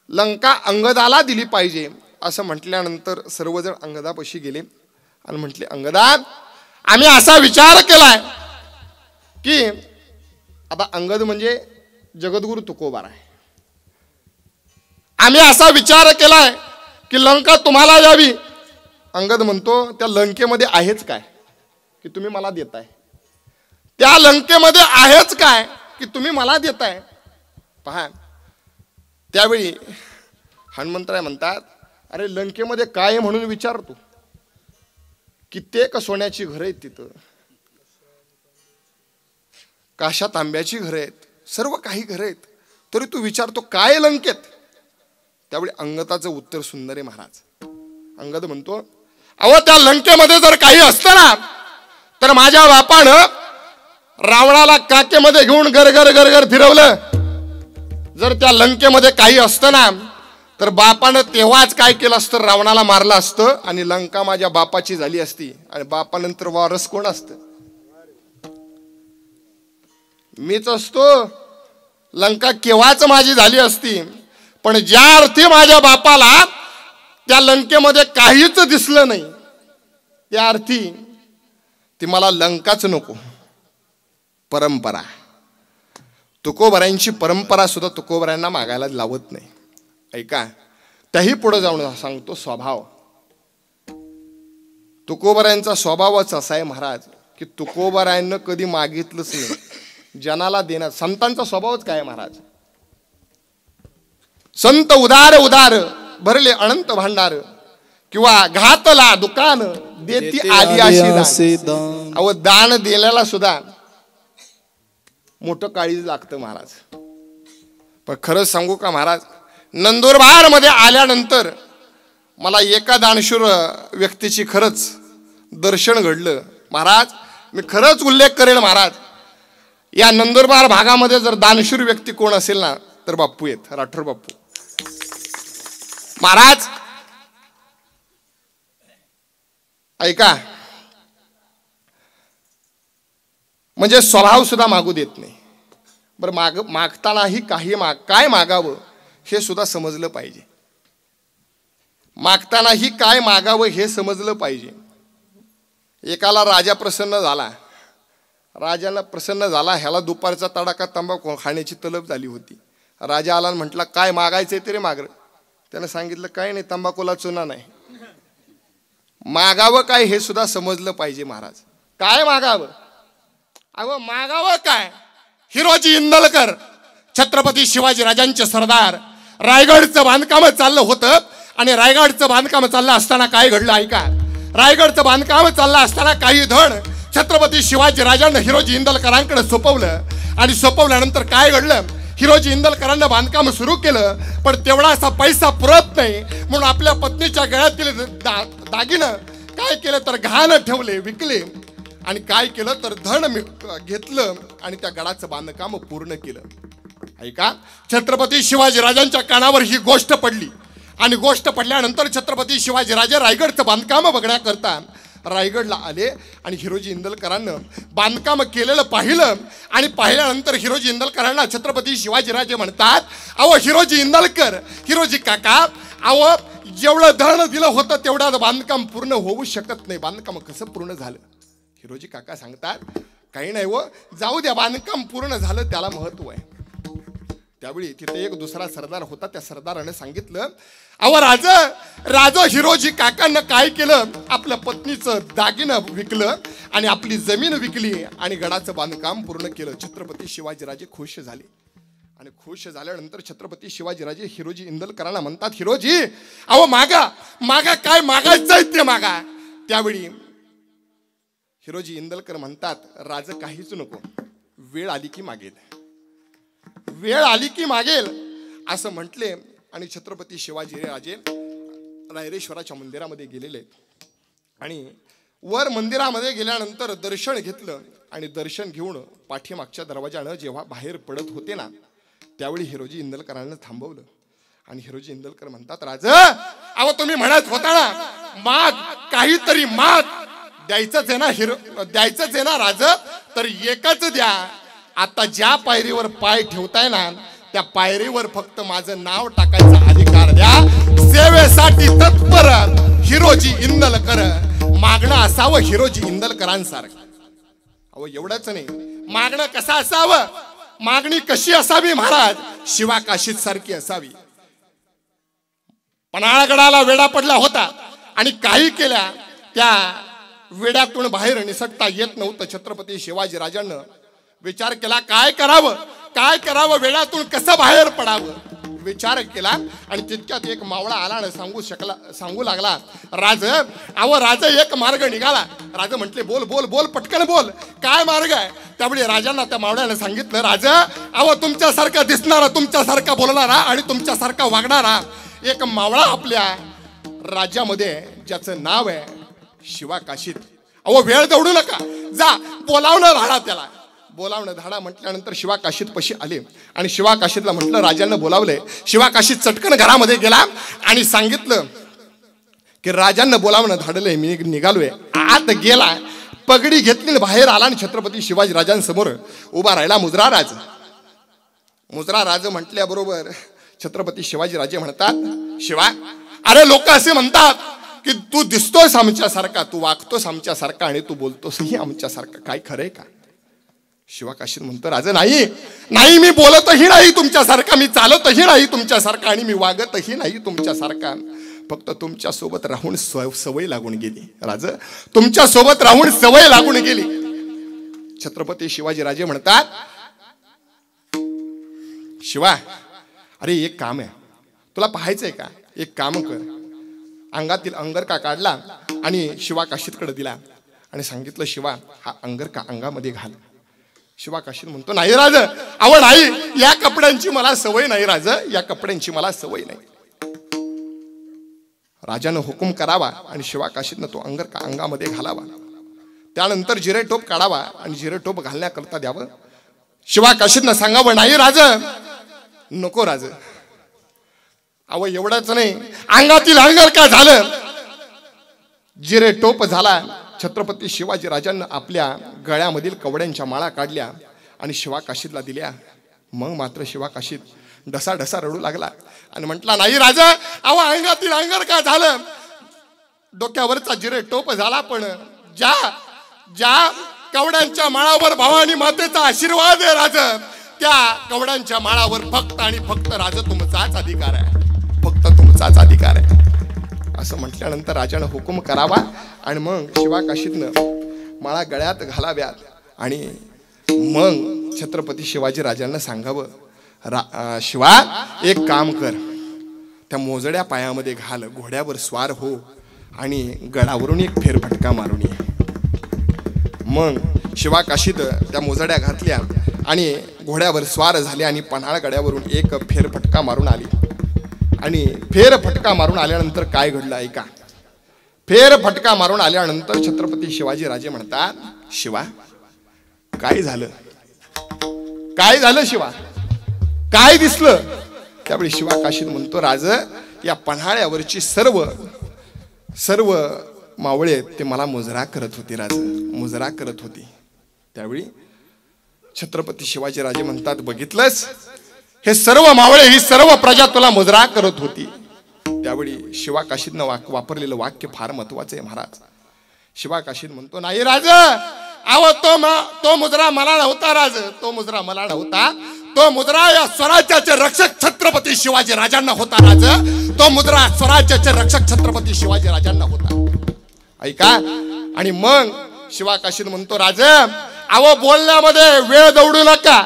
लंका अंगदाला दिली पाहिजे असं म्हटल्यानंतर सर्वजण अंगदापाशी गेले आणि म्हटले, अंगदा आम्ही असा विचार केलाय की आता अंगद म्हणजे जगद्गुरु तुकोबार आहे, आम्ही असा विचार केलाय की लंका तुम्हाला द्यावी. अंगद म्हणतो त्या लंकेमध्ये आहेच काय की तुम्ही मला देताय? त्या लंकेमध्ये आहेच काय की तुम्ही मला देताय? पहा त्यावेळी हनुमंतराय म्हणतात, अरे लंकेमध्ये काय आहे म्हणून विचारतो, कित्येक सोन्याची घरं आहेत तिथं, काशा तांब्याची घरं आहेत, सर्व काही घरं आहेत, तरी तू विचारतो काय लंकेत? त्यावेळी अंगदाचं उत्तर सुंदर आहे महाराज. अंगद म्हणतो, अहो त्या लंकेमध्ये जर काही असतं ना तर माझ्या बापानं रावणाला काकेमध्ये घेऊन गरगर गरगर फिरवलं. जर त्या लंकेमध्ये काही असतं ना तर बापानं तेव्हाच काय केलं असतं, रावणाला मारलं असतं आणि लंका माझ्या बापाची झाली असती. आणि बापानंतर वारस कोण असतं? मीच असतो. लंका केव्हाच माझी झाली असती. पण ज्या अर्थी माझ्या बापाला त्या लंकेमध्ये काहीच दिसलं नाही त्या अर्थी ती मला लंकाच नको. परंपरा, तुकोबरायांची परंपरा सुद्धा तुकोबरायांना मागायला लावत नाही. ऐका, त्याही पुढे जाऊन सांगतो स्वभाव. तुकोबरायांचा स्वभावच असा आहे महाराज की तुकोबरायांना कधी मागितलंच नाही, जनाला देणार. संतांचा स्वभावच काय महाराज? संत उदार उदार भरले अनंत भांडार, किंवा घातला दुकान देती आली अशी दान. अहो दान दिल्याला सुद्धा मोठं काळीज लागतं महाराज. पण खरंच सांगू का महाराज, नंदुरबार मध्ये आल्यानंतर मला एका दानशूर व्यक्तीची खरंच दर्शन घडलं महाराज. मी खरंच उल्लेख करेन महाराज, या नंदुरबार भागामध्ये जर दानशूर व्यक्ती कोण असेल ना तर बाप्पू आहेत, राठोड बाप्पू महाराज. ऐका, म्हणजे स्वभाव सुद्धा मागू देत नाही. बरं मागतानाही काही काय मागावं हे सुद्धा समजलं पाहिजे. मागतानाही काय मागावं हे समजलं पाहिजे. एकाला राजा प्रसन्न झाला, राजाला प्रसन्न झाला, ह्याला दुपारचा तडाखा तंबाखू खाण्याची तलब झाली होती. राजा आला आणि म्हटला काय मागायचंय तरी माग. त्यानं सांगितलं काय नाही, तंबाखूला चुना नाही. मागावं काय हे सुद्धा समजलं पाहिजे महाराज. काय मागावं? अगं मागावं काय? हिरोजी इंदलकर छत्रपती शिवाजी राजांचे सरदार, रायगडचं बांधकाम चाललं होतं आणि रायगडचं बांधकाम चाललं असताना काय घडलं ऐका. रायगडचं बांधकाम चाललं असताना काही धड छत्रपती शिवाजी राजांना हिरोजी इंदलकरांकडे सोपवलं आणि सोपवल्यानंतर काय घडलं, हिरोजी इंदलकरांना बांधकाम सुरू केलं पण तेवढा असा पैसा पुरत नाही म्हणून आपल्या पत्नीच्या गळ्यातील दागिनं काय केलं तर घाण ठेवले, विकले आणि काय केलं तर धन घेतलं आणि त्या गडाचं बांधकाम पूर्ण केलं. ऐका, छत्रपती शिवाजी राजांच्या कानावर ही गोष्ट पडली आणि गोष्ट पडल्यानंतर छत्रपती शिवाजी राजे रायगडचं बांधकाम बघण्याकरता रायगडला आले आणि हिरोजी इंदलकरांना बांधकाम केलेलं पाहिलं आणि पाहिल्यानंतर हिरोजी इंदलकरांना छत्रपती शिवाजीराजे म्हणतात, अहो हिरोजी इंदलकर, हिरोजी काका, अहो जेवढं धरण दिलं होतं तेवढं बांधकाम पूर्ण होऊ शकत नाही, बांधकाम कसं पूर्ण झालं? हिरोजी काका सांगतात, काही नाही हो, जाऊ द्या, बांधकाम पूर्ण झालं त्याला महत्व आहे. त्यावेळी तिथे एक दुसरा सरदार होता, त्या सरदाराने सांगितलं, अहो राजा हिरोजी काकांना काय केलं, आपल्या पत्नीचं दागिनं विकलं आणि आपली जमीन विकली आणि गडाचं बांधकाम पूर्ण केलं. छत्रपती शिवाजीराजे खुश झाले आणि खुश झाल्यानंतर छत्रपती शिवाजीराजे हिरोजी इंदलकरांना म्हणतात, हिरोजी अहो मागा काय मागायचंय ते मागा. त्यावेळी हिरोजी इंदलकर म्हणतात, राज काहीच नको, वेळ आली की मागेल, वेळ आली की मागेल असं म्हटले. आणि छत्रपती शिवाजीराजे रायरेश्वराच्या मंदिरामध्ये गेलेले आणि वर मंदिरामध्ये गेल्यानंतर दर्शन घेतलं आणि दर्शन घेऊन पाठीमागच्या दरवाजानं जेव्हा बाहेर पडत होते ना, त्यावेळी हिरोजी इंदलकरांना थांबवलं आणि हिरोजी इंदलकर म्हणतात, राजा अहो तुम्ही म्हणत होता ना माग, काहीतरी माग, द्यायचंच आहे ना द्यायचंच आहे ना राजा, तर एकच द्या. आता ज्या पायरीवर पाय ठेवताय ना त्या पायरीवर फक्त माझं नाव टाकायचा अधिकार द्या. सेवेसाठी तत्पर हिरोजी इंदलकर, मागणं असावं हिरोजी इंदलकरांसारखं. अहो एवढंच नाही, मागणं कसं असावं, मागणी कशी असावी महाराज, शिवाकाशीत सारखी असावी. पन्हाळगडाला वेढा पडला होता आणि काही केल्या त्या वेड्यातून बाहेर निसटता येत नव्हतं. छत्रपती शिवाजीराजांना विचार केला, काय करावं, वेळातून कसं बाहेर पडावं, विचार केला आणि तितक्यात एक मावळा आला आणि सांगू लागला, राज एक मार्ग निघाला. राजा म्हटले, बोल बोल बोल, पटकन बोल, काय मार्ग आहे? त्यावेळी राजांना त्या मावळ्याने सांगितलं, राजा अहो तुमच्यासारखा दिसणारा, तुमच्यासारखा बोलणारा आणि तुमच्यासारखा वागणारा एक मावळा आपल्या राज्यामध्ये, ज्याचं नाव आहे शिवाकाशीत. अहो वेळ दौडू नका, जा बोलावणं धाडा त्याला. बोलावणं धाडा म्हटल्यानंतर शिवाकाशीत पशी आले आणि शिवाकाशीतला म्हटलं, राजांना बोलावलंय. शिवाकाशीत चटकन घरामध्ये गेला आणि सांगितलं की राजांना बोलावणं धाडलंय, मी निघालोय. आत गेला, पगडी घेतली, बाहेर आला आणि छत्रपती शिवाजी राजांसमोर उभा राहिला मुजरा राज म्हटल्याबरोबर छत्रपती शिवाजीराजे म्हणतात, शिवा अरे लोक असे म्हणतात की तू दिसतोस आमच्यासारखा, तू वागतोस आमच्यासारखा आणि तू बोलतोसही आमच्यासारखा, काय खरंय का? शिवाकाशीत म्हणतो, राजा नाही, मी बोलतही नाही तुमच्यासारखा, मी चालतही नाही तुमच्यासारखा आणि मी वागतही नाही तुमच्यासारखा. फक्त तुमच्या सोबत राहून सवय लागून गेली. राजा तुमच्या सोबत राहून सवय लागून गेली. छत्रपती शिवाजीराजे म्हणतात, शिवा अरे एक काम आहे, तुला पाहायचंय का? एक काम कर. अंगातील अंगरका काढला आणि शिवाकाशीतकडे दिला आणि सांगितलं, शिवा हा अंगरका अंगामध्ये घाल. शिवाकाशीत म्हणतो, नाही राजा, अहो नाही, या कपड्यांची मला सवय नाही राजा, या कपड्यांची मला सवय नाही. राजानं हुकूम करावा आणि शिवाकाशीतनं तो अंगरका अंगामध्ये घालावा. त्यानंतर जिरेटोप काढावा आणि जिरेटोप घालण्याकरता द्यावं. शिवाकाशीतनं सांगावं, नाही राजा, नको राजा. अहो एवढंच नाही, अंगातील अंगरका झालं, जिरेटोप झाला. छत्रपती शिवाजी राजांना आपल्या गळ्यामधील कवड्यांच्या माळा काढल्या आणि शिवाकाशीतला दिल्या. मग मात्र शिवाकाशीत ढसा रडू लागला आणि म्हटला, नाही राजा, अहो अंगातील अंगरका झालं, डोक्यावरचा जिरेटोप झाला, पण ज्या कवड्यांच्या माळावर भवानी मातेचा आशीर्वाद आहे राजा, त्या कवड्यांच्या माळावर फक्त आणि फक्त राजा तुमचाच अधिकार आहे, फक्त तुमचाच अधिकार आहे. असं म्हटल्यानंतर राजानं हुकूम करावा आणि मग शिवाकाशीतनं माळा गळ्यात घालाव्यात आणि मग छत्रपती शिवाजी राजांना सांगावं, शिवा एक काम कर, त्या मोजड्या पायामध्ये घाल, घोड्यावर स्वार हो आणि गडावरून एक फेरफटका मारून ये. मग शिवाकाशीत त्या मोजड्या घातल्या आणि घोड्यावर स्वार झाले आणि पन्हाळ गड्यावरून एक फेरफटका मारून आली. आणि फेरफटका मारून आल्यानंतर काय घडलं ऐका. फेरफटका मारून आल्यानंतर छत्रपती शिवाजी राजे म्हणतात, शिवा काय झालं शिवा, काय दिसलं? त्यावेळी शिवाकाशीत म्हणतो, राज या पन्हाळ्यावरची सर्व मावळे ते मला मुजरा करत होते, राज मुजरा करत होती. त्यावेळी छत्रपती शिवाजी राजे म्हणतात, बघितलंस हे सर्व मावळे, ही सर्व प्रजा तुला मुजरा करत होती. त्यावेळी शिवा काशीदनं वापरलेलं वाक्य फार महत्वाचं आहे महाराज. शिवा काशीद म्हणतो, नाही राज, अहो तो मुजरा मला नव्हता राज, तो मुजरा मला नव्हता, तो मुजरा या स्वराज्याचे रक्षक छत्रपती शिवाजी राजांना होता राज, तो मुजरा स्वराज्याचे रक्षक छत्रपती शिवाजी राजांना होता. ऐका. आणि मग शिवा काशीद म्हणतो, राज अहो बोलण्यामध्ये वेळ दौडू नका,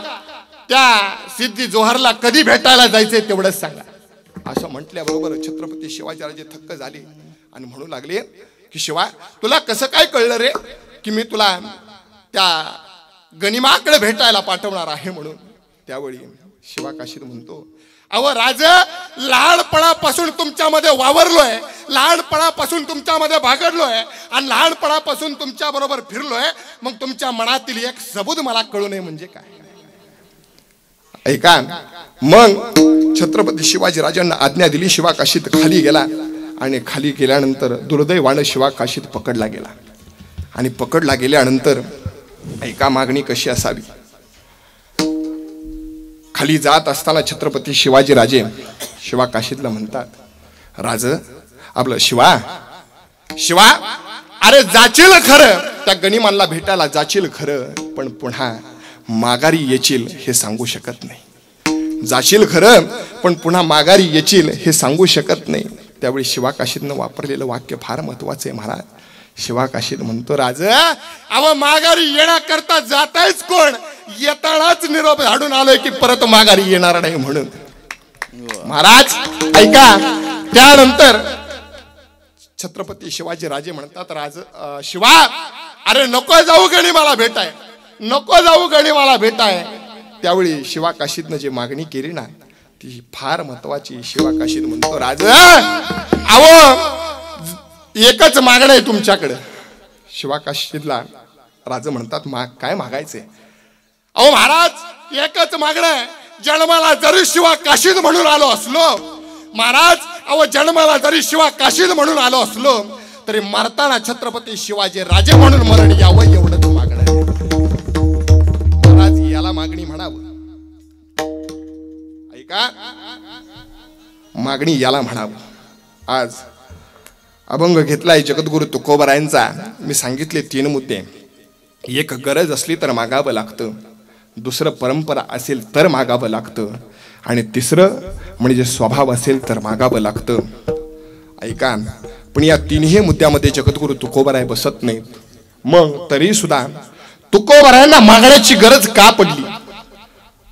त्या सिद्धी जोहरला कधी भेटायला जायचंय तेवढंच सांगा. असं म्हटल्याबरोबर छत्रपती शिवाजी राजे थक्क झाले आणि म्हणू लागले की शिवा, तुला कसं काय कळलं रे की मी तुला त्या गनिमाकडे भेटायला पाठवणार आहे म्हणून. त्यावेळी शिवा काशीद म्हणतो, अहो राज, लहानपणापासून तुमच्यामध्ये वावरलोय, लहानपणापासून तुमच्यामध्ये भागडलोय आणि लहानपणापासून तुमच्या बरोबर फिरलोय, मग तुमच्या मनातील एक सबूत मला कळू नये म्हणजे काय. ऐका. मग छत्रपती शिवाजी राजांना आज्ञा दिली. शिवा काशीद खाली गेला आणि खाली गेल्यानंतर दुर्दैवानं शिवा काशीद पकडला गेला. आणि पकडला गेल्यानंतर ऐका मागणी कशी असावी. खाली जात असताना छत्रपती शिवाजी राजे शिवा काशीदला म्हणतात, राज आपलं शिवा, शिवा अरे जाशील खरं, त्या गनिमांना भेटायला जाशील खरं, पण पुन्हा माघारी येशील हे सांगू शकत नाही. जाशील खरं पण पुन्हा माघारी येशील हे सांगू शकत नाही. त्यावेळी शिवा काशीदनं वापरलेलं वाक्य फार महत्वाचं आहे महाराज. शिवा काशीद म्हणतो, राज अहो माघारी येण्याकरता जातायच कोण, येतानाच निरोप धाडून आलोय की परत माघारी येणार नाही म्हणून. महाराज ऐका. त्यानंतर छत्रपती शिवाजी राजे म्हणतात, राज शिवा अरे नको जाऊ गनिमाला भेटाय, नको जाऊ गनिमाला भेटाय. त्यावेळी शिवा काशीदनं जी मागणी केली ना ती फार महत्वाची. शिवा काशीद म्हणतो, राज अहो एकच मागणं आहे तुमच्याकडे. शिवा काशीदला राज म्हणतात, काय मागायचंय. अहो महाराज एकच मागणं आहे, जन्माला जरी शिवा काशीद म्हणून आलो असलो, महाराज अहो जन्माला जरी शिवा काशीद म्हणून आलो असलो तरी मरताना छत्रपती शिवाजी राजे म्हणून मरण यावं एवढंच मागणं आहे. महाराज याला मागणी म्हणावं. ऐका. मागणी याला म्हणावं. आज अभंग घेतलाय जगद्गुरु तुकोबरायांचा. मी सांगितले 3 मुद्दे. एक गरज असली तर मागावं लागतं, दुसरं परंपरा असेल तर मागावं लागतं, आणि तिसरं म्हणजे स्वभाव असेल तर मागावं लागतं. ऐका. पण या 3ही मुद्द्यामध्ये जगद्गुरु तुकोबराय बसत नाहीत. मग तरी सुद्धा तुकोबरायांना मागण्याची गरज का पडली,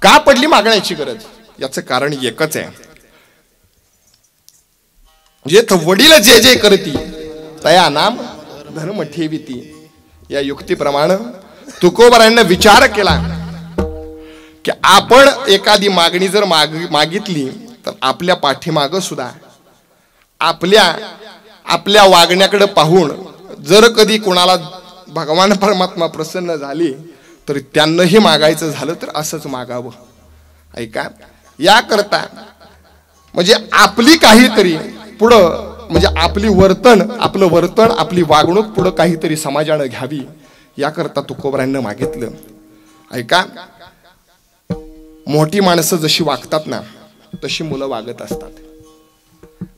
का पडली मागण्याची गरज, याचं कारण एकच आहे. जे वडील जे जे करती तया नाम धर्म ठेविती. या युक्तीप्रमाणे तुकोबरायांना विचार केला की आपण एखादी मागणी जर मागितली तर आपल्या पाठीमाग सुद्धा आपल्या वागण्याकडे पाहून जर कधी कोणाला भगवान परमात्मा प्रसन्न झाले तर त्यांनाही मागायचं झालं तर असंच मागावं. ऐका. याकरता म्हणजे आपली काहीतरी पुढं, म्हणजे आपलं वर्तन आपली वागणूक पुढं काहीतरी समाजानं घ्यावी याकरता तुकोबरायांना मागितलं. ऐका. मोठी माणसं जशी वागतात ना तशी मुलं वागत असतात.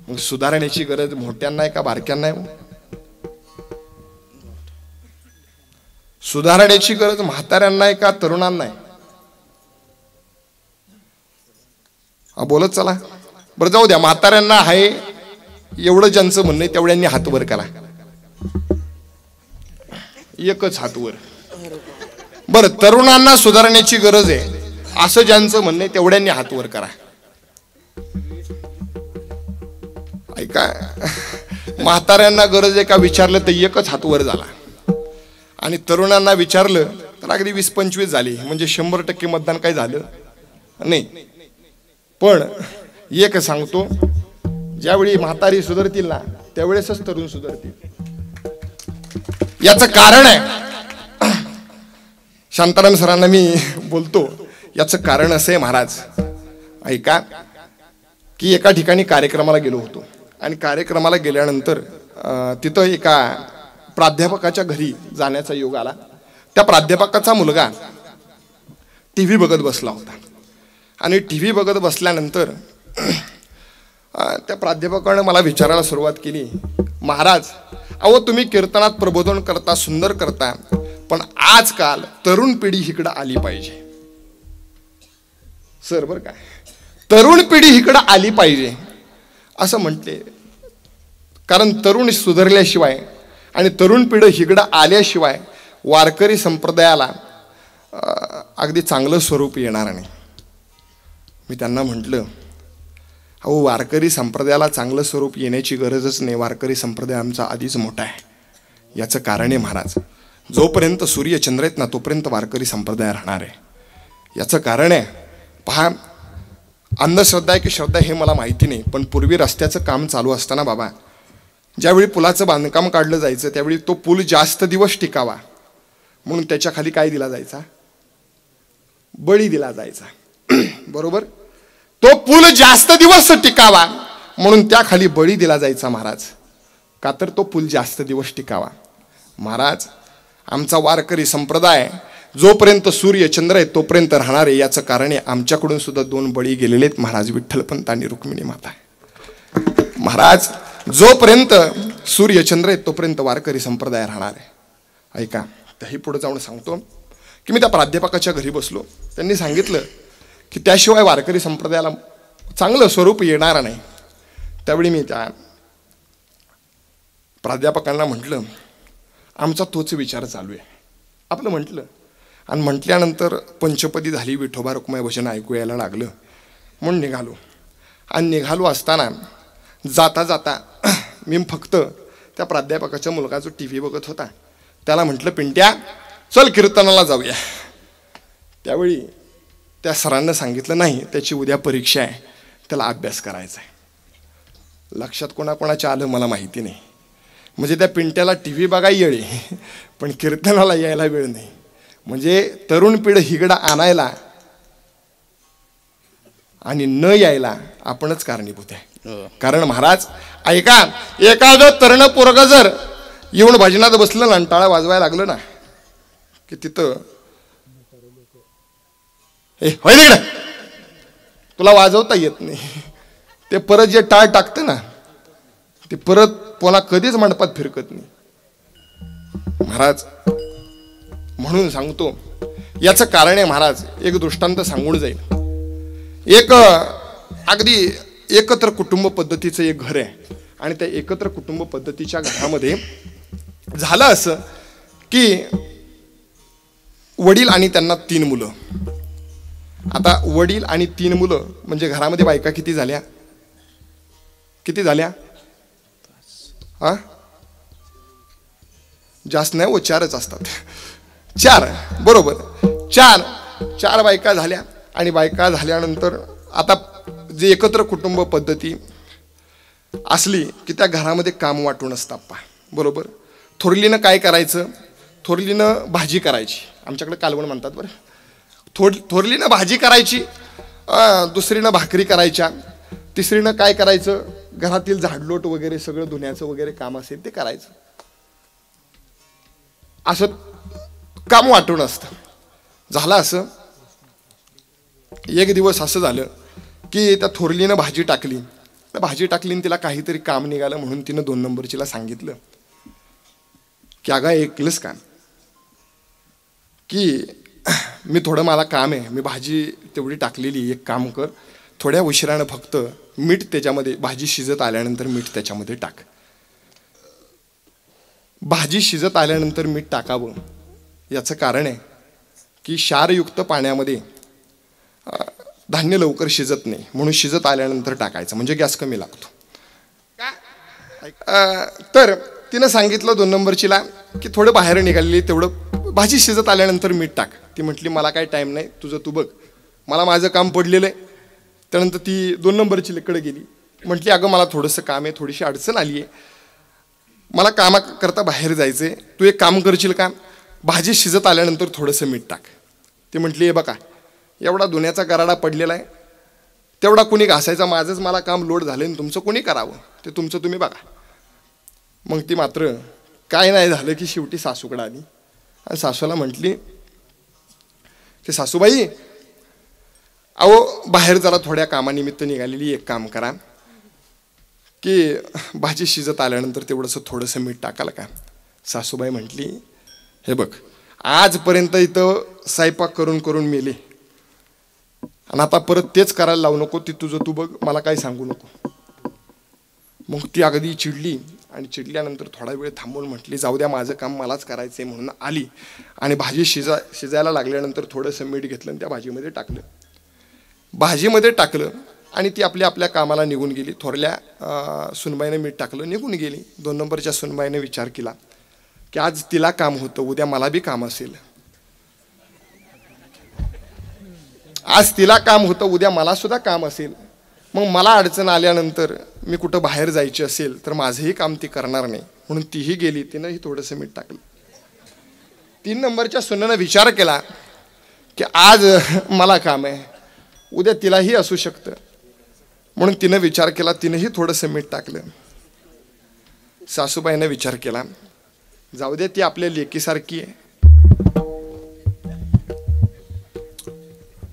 मग सुधारण्याची गरज मोठ्यांना आहे का बारक्यांना आहे? सुधारण्याची गरज म्हाताऱ्यांना आहे का तरुणांना आहे? बोलत चला. बरं जाऊ द्या, म्हाताऱ्यांना आहे एवढं ज्यांचं म्हणणं आहे तेवढ्यांनी हात वर करा. एकच हात वर. बरं, तरुणांना सुधारण्याची गरज आहे असं ज्यांचं म्हणणं आहे तेवढ्यांनी हात वर करा. ऐका. म्हाताऱ्यांना गरज आहे का विचारलं तर एकच हात वर झाला, आणि तरुणांना विचारलं तर अगदी 20-25 झाली. म्हणजे 100% मतदान काय झालं नाही. पण एक सांगतो, ज्यावेळी म्हातारी सुधारतील ना त्यावेळेसच तरुण सुधारतील. याचं कारण आहे, शांताराम सरांना मी बोलतो, याचं कारण असं आहे महाराज. ऐका. की एका ठिकाणी कार्यक्रमाला गेलो होतो आणि कार्यक्रमाला गेल्यानंतर तिथं एका प्राध्यापकाच्या घरी जाण्याचा योग आला. त्या प्राध्यापकाचा मुलगा TV बघत बसला होता आणि TV बघत बसल्यानंतर त्या प्राध्यापकाने मला विचारायला सुरुवात केली, महाराज अहो तुम्ही कीर्तनात प्रबोधन करता, सुंदर करता, पण आजकाल तरुण पिढी इकडं आली पाहिजे. सर बरं काय, तरुण पिढी इकडं आली पाहिजे असं म्हटले. कारण तरुण सुधारल्याशिवाय आणि तरुण पिढी इकडं आल्याशिवाय वारकरी संप्रदायाला अगदी चांगलं स्वरूप येणार नाही. मी त्यांना म्हटलं, अहो वारकरी संप्रदायाला चांगलं स्वरूप येण्याची गरजच नाही. वारकरी संप्रदाय आमचा आधीच मोठा आहे. याचं कारण आहे महाराज, जोपर्यंत सूर्य चंद्र आहेत ना तोपर्यंत वारकरी संप्रदाय राहणार आहे. याचं कारण आहे, पहा अंधश्रद्धा आहे की श्रद्धा हे मला माहिती नाही, पण पूर्वी रस्त्याचं काम चालू असताना बाबा ज्यावेळी पुलाचं बांधकाम काढलं जायचं त्यावेळी तो पूल जास्त दिवस टिकावा म्हणून त्याच्या खाली काय दिला जायचा, बळी दिला जायचा. बरोबर, तो पूल जास्त दिवस टिकावा म्हणून त्या खाली बळी दिला जायचा महाराज. का तर तो पूल जास्त दिवस टिकावा. महाराज आमचा वारकरी संप्रदाय जोपर्यंत सूर्य चंद्र आहे तोपर्यंत राहणार आहे. याचं कारण आहे आमच्याकडून सुद्धा 2 बळी गेलेले आहेत महाराज, विठ्ठलपंत आणि रुक्मिणी माता. महाराज जोपर्यंत सूर्य चंद्र आहे तोपर्यंत वारकरी संप्रदाय राहणार आहे. ऐका, त्याही पुढे जाऊन सांगतो की मी त्या प्राध्यापकाच्या घरी बसलो. त्यांनी सांगितलं की त्याशिवाय वारकरी संप्रदायाला चांगलं स्वरूप येणार नाही. त्यावेळी मी त्या प्राध्यापकांना म्हटलं, आमचा तोच विचार चालू आहे आपलं म्हटलं. आणि म्हटल्यानंतर पंचपदी झाली, विठोबा रुक्माई भजन ऐकू यायला लागलं म्हणून निघालो. आणि निघालो असताना जाता जाता मी फक्त त्या प्राध्यापकाच्या मुलगा जो TV बघत होता त्याला म्हटलं, पिंट्या चल कीर्तनाला जाऊया. त्यावेळी त्या सरांना सांगितलं, नाही त्याची उद्या परीक्षा आहे, त्याला अभ्यास करायचा आहे. लक्षात कोणाकोणाच्या आलं मला माहिती नाही. म्हणजे त्या पिंट्याला TV बघायला येळ आहे पण कीर्तनाला यायला वेळ नाही. म्हणजे तरुण पिढी हिगडा आणायला आणि न यायला आपणच कारणीभूत आहे. कारण महाराज ऐका, एखादं तरुण पोरग जर येऊन भजनात बसलं ना, टाळा वाजवायला लागलं ना की तिथं होय तिकडे तुला वाजवता येत नाही. ते परत जे टाळ टाकतं ना ते परत पुन्हा कधीच मंडपात फिरकत नाही. महाराज म्हणून सांगतो, याचं कारण आहे महाराज, एक दृष्टांत सांगून जाईल. एक अगदी एकत्र कुटुंब पद्धतीचं एक घर आहे आणि त्या एकत्र कुटुंब पद्धतीच्या घरामध्ये झालं असं की वडील आणि त्यांना 3 मुलं. आता वडील आणि 3 मुलं म्हणजे घरामध्ये बायका किती झाल्या, किती झाल्या? हा जास्त नाही, 4च असतात. 4 बरोबर, 4 बायका झाल्या. आणि बायका झाल्यानंतर आता जे एकत्र कुटुंब पद्धती असली की त्या घरामध्ये काम वाटून असतात. बरोबर, थोरलीनं काय करायचं, थोरलीनं भाजी करायची, आमच्याकडे कालवण म्हणतात बरं. थोरलीनं भाजी करायची, दुसरीनं भाकरी करायच्या, तिसरीनं काय करायचं, घरातील झाडलोट वगैरे सगळं धुण्याचं वगैरे काम असेल ते करायचं. असं काम वाटून असतं. झालं असं, एक दिवस असं झालं की त्या थोरलीनं भाजी टाकली. भाजी टाकली आणि तिला काहीतरी काम निघालं म्हणून तिनं 2 नंबरचीला सांगितलं की अगं ऐकलंस का की मी थोडं मला काम आहे, मी भाजी तेवढी टाकलेली, एक काम कर, थोड्या उशिरानं फक्त मीठ त्याच्यामध्ये, भाजी शिजत आल्यानंतर मीठ त्याच्यामध्ये टाक. भाजी शिजत आल्यानंतर मीठ टाकावं याचं कारण आहे की क्षारयुक्त पाण्यामध्ये धान्य लवकर शिजत नाही म्हणून शिजत आल्यानंतर टाकायचं म्हणजे गॅस कमी लागतो. तर तिनं सांगितलं 2 नंबरचीला की थोडं बाहेर निघालेली, तेवढं भाजी शिजत आल्यानंतर मीठ टाक. ती म्हटली मला काय टाईम नाही, तुझं तू बघ, मला माझं काम पडलेलं आहे. त्यानंतर ती 2 नंबरची कडे गेली, म्हटली अगं मला थोडंसं काम आहे, थोडीशी अडचण आली आहे, मला कामाकरता बाहेर जायचं आहे, तू एक काम करशील का, भाजी शिजत आल्यानंतर थोडंसं मीठ टाक. ती म्हटली हे बघा एवढा धुण्याचा गराडा पडलेला आहे, तेवढा कुणी घासायचा, माझंच मला काम लोड झालं आणि तुमचं कुणी करावं ते तुमचं तुम्ही बघा. मग ती मात्र काय नाही झालं की शेवटी सासूकडे आली आणि सासूला म्हटली की सासूबाई, अहो बाहेर जरा थोड्या कामानिमित्त निघालेली, एक काम करा की भाजी शिजत आल्यानंतर थोडंसं मीठ टाकाल का? सासूबाई म्हटली, हे बघ, आजपर्यंत इथं स्वयंपाक करून करून मेले आणि आता परत तेच करायला लावू नको, ती तुझं तू बघ, मला काही सांगू नको. मग ती अगदी चिडली आणि चिडल्यानंतर थोडा वेळ थांबवून म्हटली, जाऊ द्या, माझं काम मलाच करायचंय म्हणून आली आणि भाजी शिजायला लागल्यानंतर थोडंसं मीठ घेतलं आणि त्या भाजीमध्ये टाकलं आणि ती आपल्या कामाला निघून गेली. थोरल्या सुनबाईने मीठ टाकलं, निघून गेली. 2 नंबरच्या सुनबाईने विचार केला की आज तिला काम होतं, उद्या मला बी काम असेल. आज तिला काम होतं, उद्या मला सुद्धा काम असेल. मग मला अडचण आल्यानंतर मी कुठं बाहेर जायची असेल तर माझंही काम ती करणार नाही, म्हणून तीही गेली, तिनंही थोडंसं मीठ टाकलं. 3 नंबरच्या सुनेनं विचार केला की आज मला काम आहे, उद्या तिलाही असू शकतं, म्हणून तिनं विचार केला, तिनंही थोडंसं मीठ टाकलं. सासूबाईनं विचार केला, जाऊ दे, ती आपल्या लेकीसारखी आहे,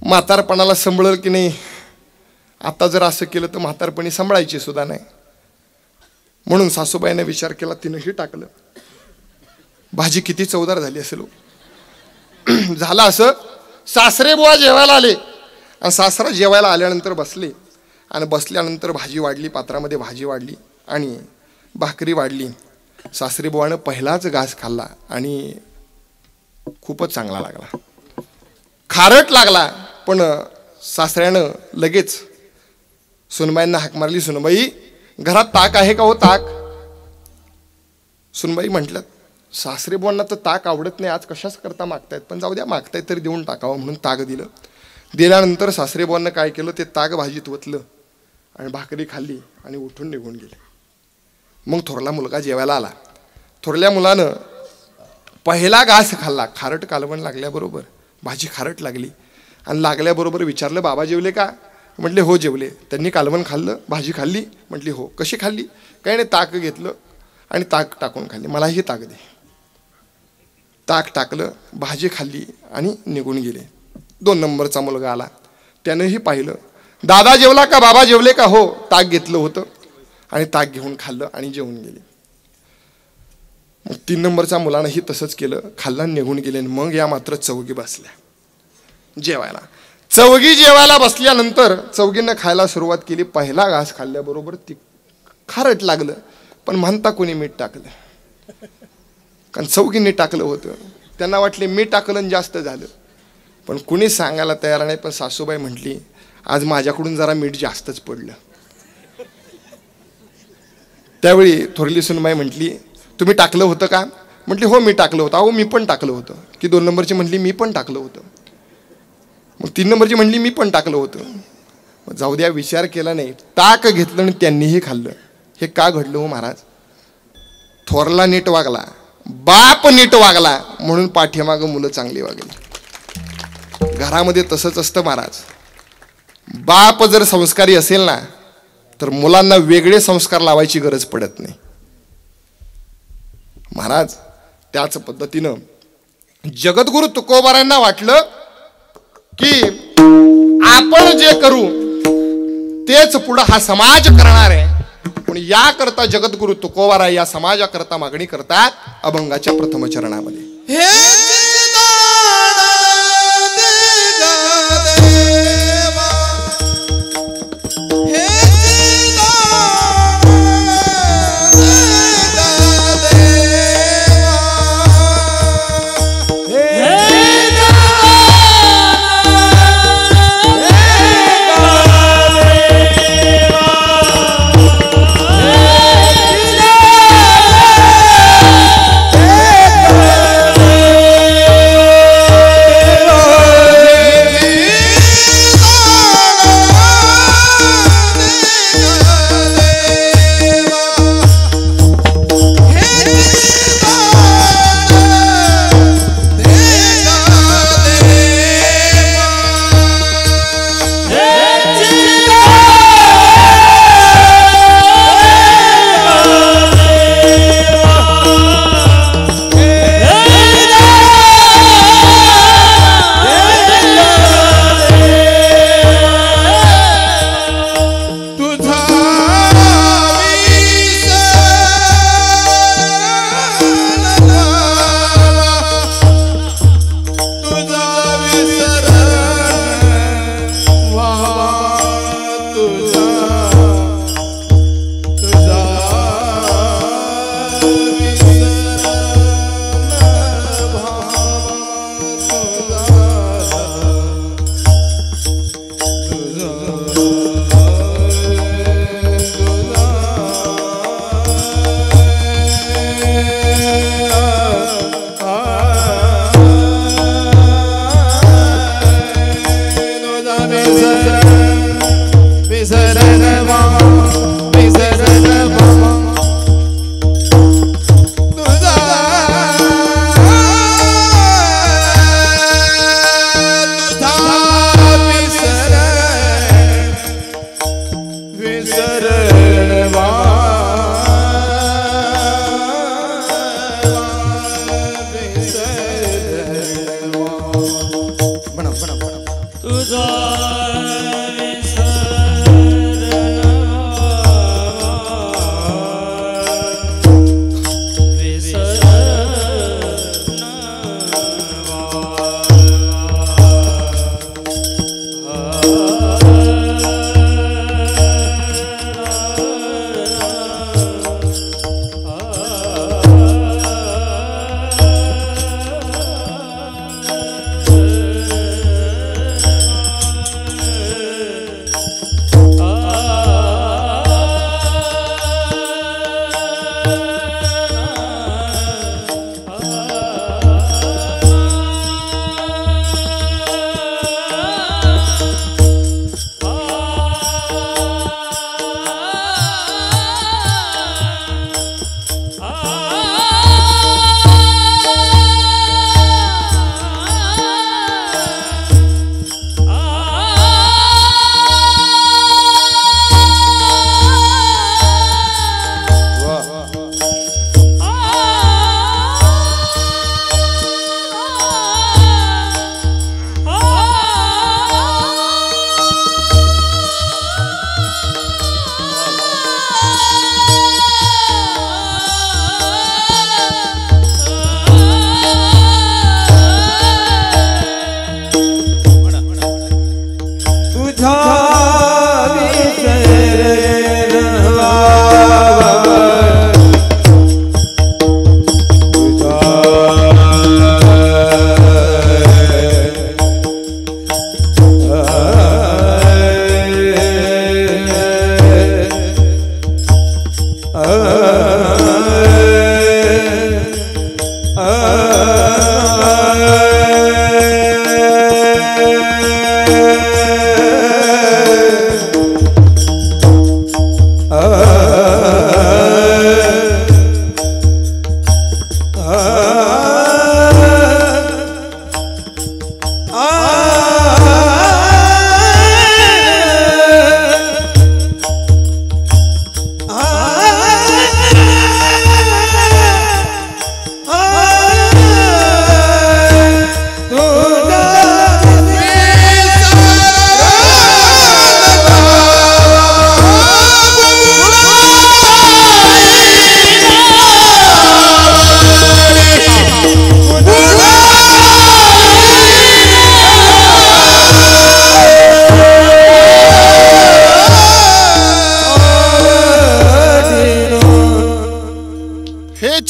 म्हातारपणाला सांभाळल की नाही, आता जर असं केलं तर म्हातारपणी सांभाळायची सुद्धा नाही. म्हणून सासूबाईने विचार केला, तिनंही टाकलं. भाजी किती चवदार झाली असेल. झालं असं, सासरे बुवा जेवायला आले आणि सासरा जेवायला आल्यानंतर बसले आणि बसल्यानंतर भाजी वाढली, पात्रामध्ये भाजी वाढली आणि भाकरी वाढली. सासरे बुवानं पहिलाच घास खाल्ला आणि खूपच चांगला लागला, खारट लागला. पण सासऱ्यानं लगेच सुनबाईंना हाक मारली, सुनबाई, घरात ताक आहे का हो, ताक? सुनबाई म्हटलं, सासरे बुवांना तर ताक आवडत नाही, आज कशाच करता मागतायत, पण जाऊ द्या, मागतायत तरी देऊन टाकावं म्हणून ताक दिलं. दिल्यानंतर सासरे बुवांना काय केलं, ते ताक भाजीत ओतलं आणि भाकरी खाल्ली आणि उठून निघून गेले. मग थोरला मुलगा जेवायला आला. थोरल्या मुलानं पहिला घास खाल्ला, खारट कालवण लागल्याबरोबर भाजी खारट लागली आणि लागल्याबरोबर विचारलं, बाबा जेवले का? म्हटले, हो जेवले. त्यांनी कालवण खाल्लं, भाजी खाल्ली? म्हटली, हो. कशी खाल्ली? काही नाही, ताक घेतलं आणि ताक टाकून खाल्ली. मलाही ताक दे. ताक टाकलं, भाजी खाल्ली आणि निघून गेले. 2 नंबरचा मुलगा आला, त्यानंही पाहिलं, दादा जेवला का, बाबा जेवले का? हो. ताक घेतलं होतं आणि ताक घेऊन खाल्लं आणि जेवून गेले. मग 3 नंबरच्या मुलानंही तसंच केलं, खाल्लं, निघून गेले. मग या मात्र चौघी बसल्या जेवायला. चौघी जेवायला बसल्यानंतर चौघींना खायला सुरुवात केली. पहिला घास खाल्ल्याबरोबर ती खारट लागलं, पण म्हणता कोणी मीठ टाकलं, कारण चौघींनी टाकलं होतं. त्यांना वाटले मीठ टाकलं जास्त झालं, पण कुणी सांगायला तयार नाही. पण सासूबाई म्हटली, आज माझ्याकडून जरा मीठ जास्तच पडलं. त्यावेळी थोरली सुनबाई म्हटली, तुम्ही टाकलं होतं का? म्हटली, हो मी टाकलं होतं. अहो मी पण टाकलं होतं. की 2 नंबरची म्हटली, मी पण टाकलं होतं. मग 3 नंबरची म्हणली, मी पण टाकलं होतं. मग जाऊ द्या, विचार केला नाही, ताक घेतलं आणि त्यांनीही खाल्लं. हे का घडलं हो महाराज? थोरला नीट वागला, बाप नीट वागला, म्हणून पाठीमागं मुलं चांगली वागली. घरामध्ये तसंच असतं महाराज. बाप जर संस्कारी असेल ना, तर मुलांना वेगळे संस्कार लावायची गरज पडत नाही महाराज. त्याच पद्धतीनं जगद्गुरु तुकोबारांना वाटलं की आपण जे करू तेच पुढं हा समाज करणार आहे. पण याकरता जगद्गुरु तुकोबारा या समाजाकरता मागणी करतात अभंगाच्या प्रथम चरणामध्ये,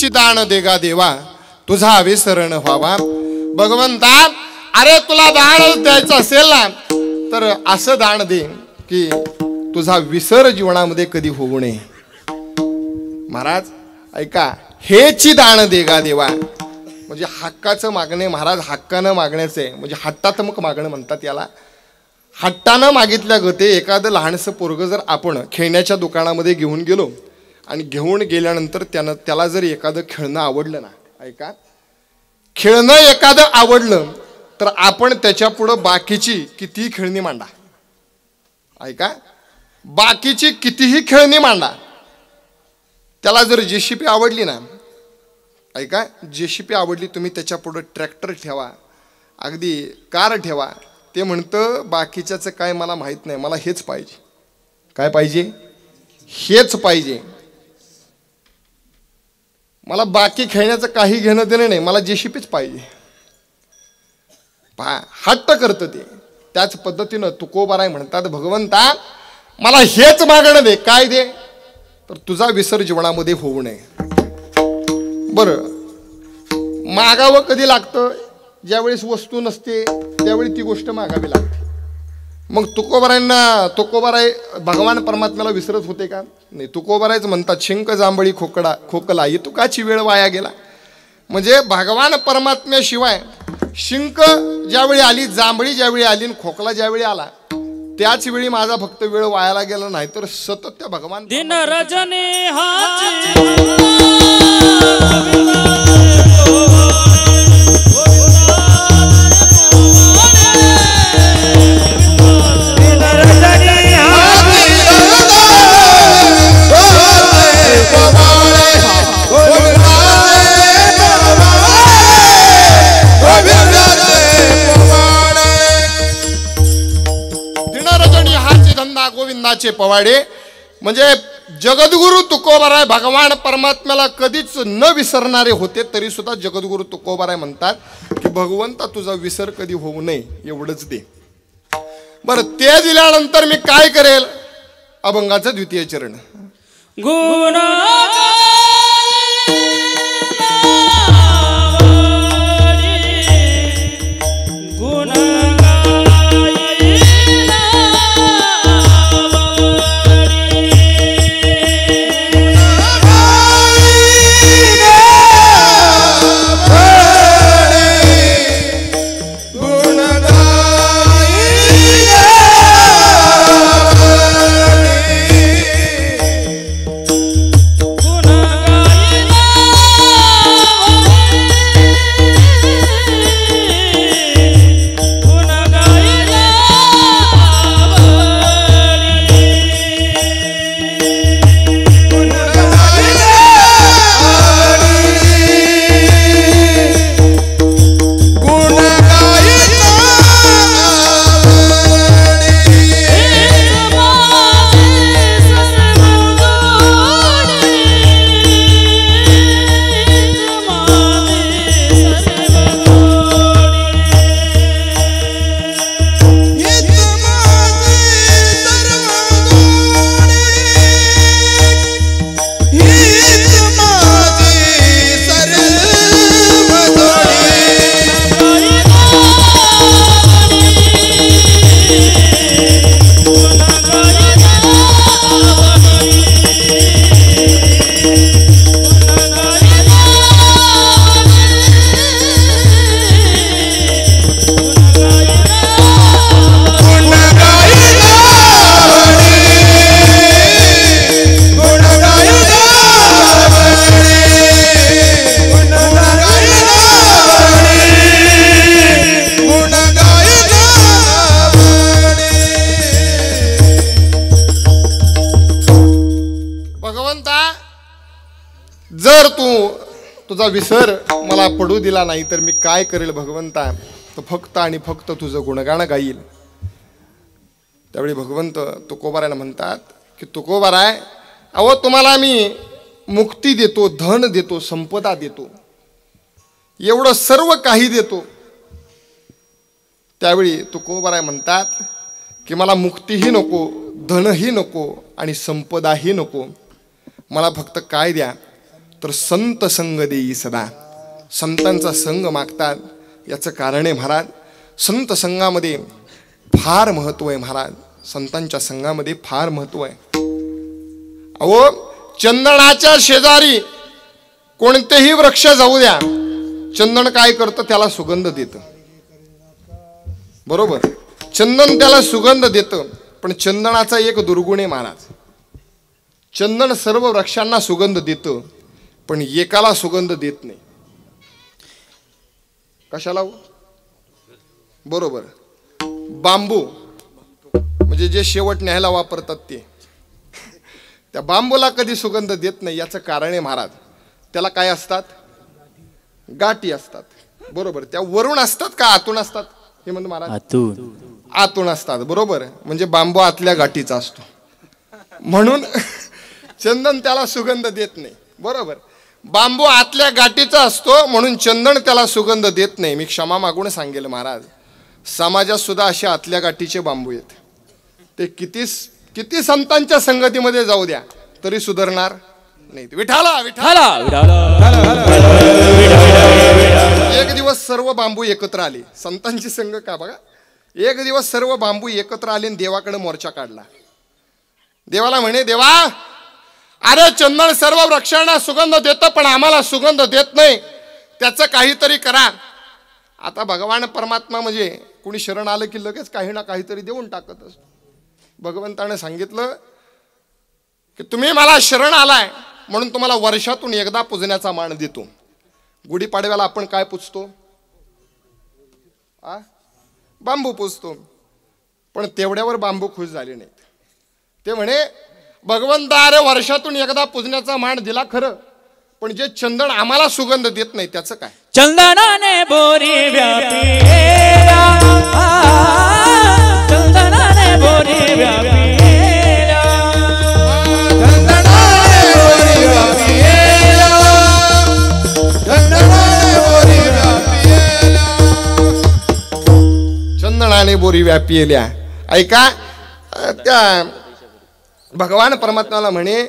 दान देगा देवा तुझा विसरण व्हावा. भगवंता अरे तुला दान द्यायचं असेल ना तर असं दान दे की तुझा विसर जीवनामध्ये कधी होऊ नये. महाराज ऐका, हेची दान देगा देवा म्हणजे हक्काचं मागणे. महाराज हक्कानं मागण्याचे म्हणजे हट्टात्मक मागणं म्हणतात याला. हट्टानं मागितल्या गते एखादं लहानसं पोरग जर आपण खेळण्याच्या दुकानामध्ये घेऊन गेलो आणि घेऊन गेल्यानंतर त्याला जर एखादं खेळणं आवडलं ना, ऐका, खेळणं एखादं आवडलं तर आपण त्याच्या पुढं बाकीची कितीही खेळणी मांडा. ऐका, बाकीची कितीही खेळणी मांडा. त्याला जर जेसीपी आवडली ना, ऐका, जेसीपी आवडली, तुम्ही त्याच्या पुढं ट्रॅक्टर ठेवा, अगदी कार ठेवा, ते म्हणतं बाकीच्याचं काय मला माहीत नाही, मला हेच पाहिजे. काय पाहिजे? हेच पाहिजे. मला बाकी खेळण्याचं काही घेणं देणं नाही, मला जेसीपीच पाहिजे. पहा, हट्ट करतं ते. त्याच पद्धतीनं तुकोबाराय म्हणतात, भगवंता मला हेच मागणं दे. काय दे? तर तुझा विसर जीवनामध्ये होऊ नये. बरं, मागावं कधी लागतं? ज्यावेळेस वस्तू नसते त्यावेळी ती गोष्ट मागावी लागते. मग तुकोबाराय भगवान परमात्म्याला विसरत होते का? नाही. तुकोबारायच म्हणतात, शिंक जांभळी खोकला ही तुकाची वेळ वाया गेला. म्हणजे भगवान परमात्म्याशिवाय शिंक ज्यावेळी आली, जांभळी ज्यावेळी आली, खोकला ज्यावेळी आला, त्याच वेळी माझा फक्त वेळ वायाला गेला. नाही तर सतत त्या भगवान दिन रजनी गोविंदाचे पवाडे. म्हणजे जगद्गुरु तुकोबाराय भगवान परमात्म्याला कधीच न विसरणारे होते, तरी सुद्धा जगद्गुरु तुकोबाराय म्हणतात की भगवंता तुझा विसर कधी होऊ नये, एवढंच दे. बरं, ते दिल्यानंतर मी काय करेल? अभंगाचं द्वितीय चरण. गुण गुण विसर मला पडू दिला नाही तर मी काय करेल भगवंता, तर फक्त आणि फक्त तुझं गुणगाण गाईल. त्यावेळी भगवंत तुकोबारायला म्हणतात की तुकोबाराय, अहो तुम्हाला मी मुक्ती देतो, धन देतो, संपदा देतो, एवढं सर्व काही देतो. त्यावेळी तुकोबाराय म्हणतात की मला मुक्तीही नको, धनही नको आणि संपदाही नको, मला फक्त काय द्या तर संत संग देई सदा. संतांचा संग मागतात. याचं कारण आहे महाराज, संत संघामध्ये फार महत्व आहे महाराज, संतांच्या संघामध्ये फार महत्व आहे. अहो चंदनाच्या शेजारी कोणतेही वृक्ष जाऊ द्या, चंदन काय करतं त्याला सुगंध देतं, बरोबर. चंदन त्याला सुगंध देतं, पण चंदनाचा एक दुर्गुण आहे महाराज. चंदन सर्व वृक्षांना सुगंध देतं पण एकाला सुगंध देत नाही. कशाला? बरोबर, बांबू म्हणजे जे शेवट न्यायला वापरतात ते, त्या बांबूला कधी सुगंध देत नाही. याचं कारण आहे महाराज, त्याला काय असतात? गाठी असतात, बरोबर. त्या वरून असतात का आतून असतात? हे म्हणतो महाराज, आतून असतात, बरोबर. म्हणजे बांबू आतल्या गाठीचा असतो म्हणून चंदन त्याला सुगंध देत नाही, बरोबर. बांबू आतल्या गाठीचा असतो म्हणून चंदन त्याला सुगंध देत नाही. मी क्षमा मागून सांगेल महाराज, समाजात सुद्धा असे आतल्या गाठीचे बांबू आहेत, ते किती संतांच्या संगतीमध्ये जाऊ द्या तरी सुधारणार नाही. विठाला विठाला. एक दिवस सर्व बांबू एकत्र आले, संतांची संग का बघा. एक दिवस सर्व बांबू एकत्र आले आणि देवाकडे मोर्चा काढला. देवाला म्हणे, देवा अरे चंदन सर्व वृक्षांना सुगंध देतं पण आम्हाला सुगंध देत नाही, त्याचं काहीतरी करा. आता भगवान परमात्मा म्हणजे कुणी शरण आलं की लगेच काही ना काहीतरी देऊन टाकत असतो. भगवंताने सांगितलं की तुम्ही मला शरण आलाय म्हणून तुम्हाला वर्षातून एकदा पूजण्याचा मान देतो. गुढीपाडव्याला आपण काय पूजतो? बांबू पूजतो. पण तेवढ्यावर बांबू खुश झाले नाहीत. ते म्हणे, भगवंता अरे वर्षातून एकदा पूजण्याचा मान दिला खरं, पण जे चंदन आम्हाला सुगंध देत नाही त्याचं काय? चंदनाने बोरी व्यापिला, चंदनाने बोरी व्यापिला, चंदनाने बोरी व्यापिला, चंदनाने बोरी व्यापिला. चंदनाने बोरी व्यापिल्या. ऐका, त्या भगवान परमात्म्याला म्हणे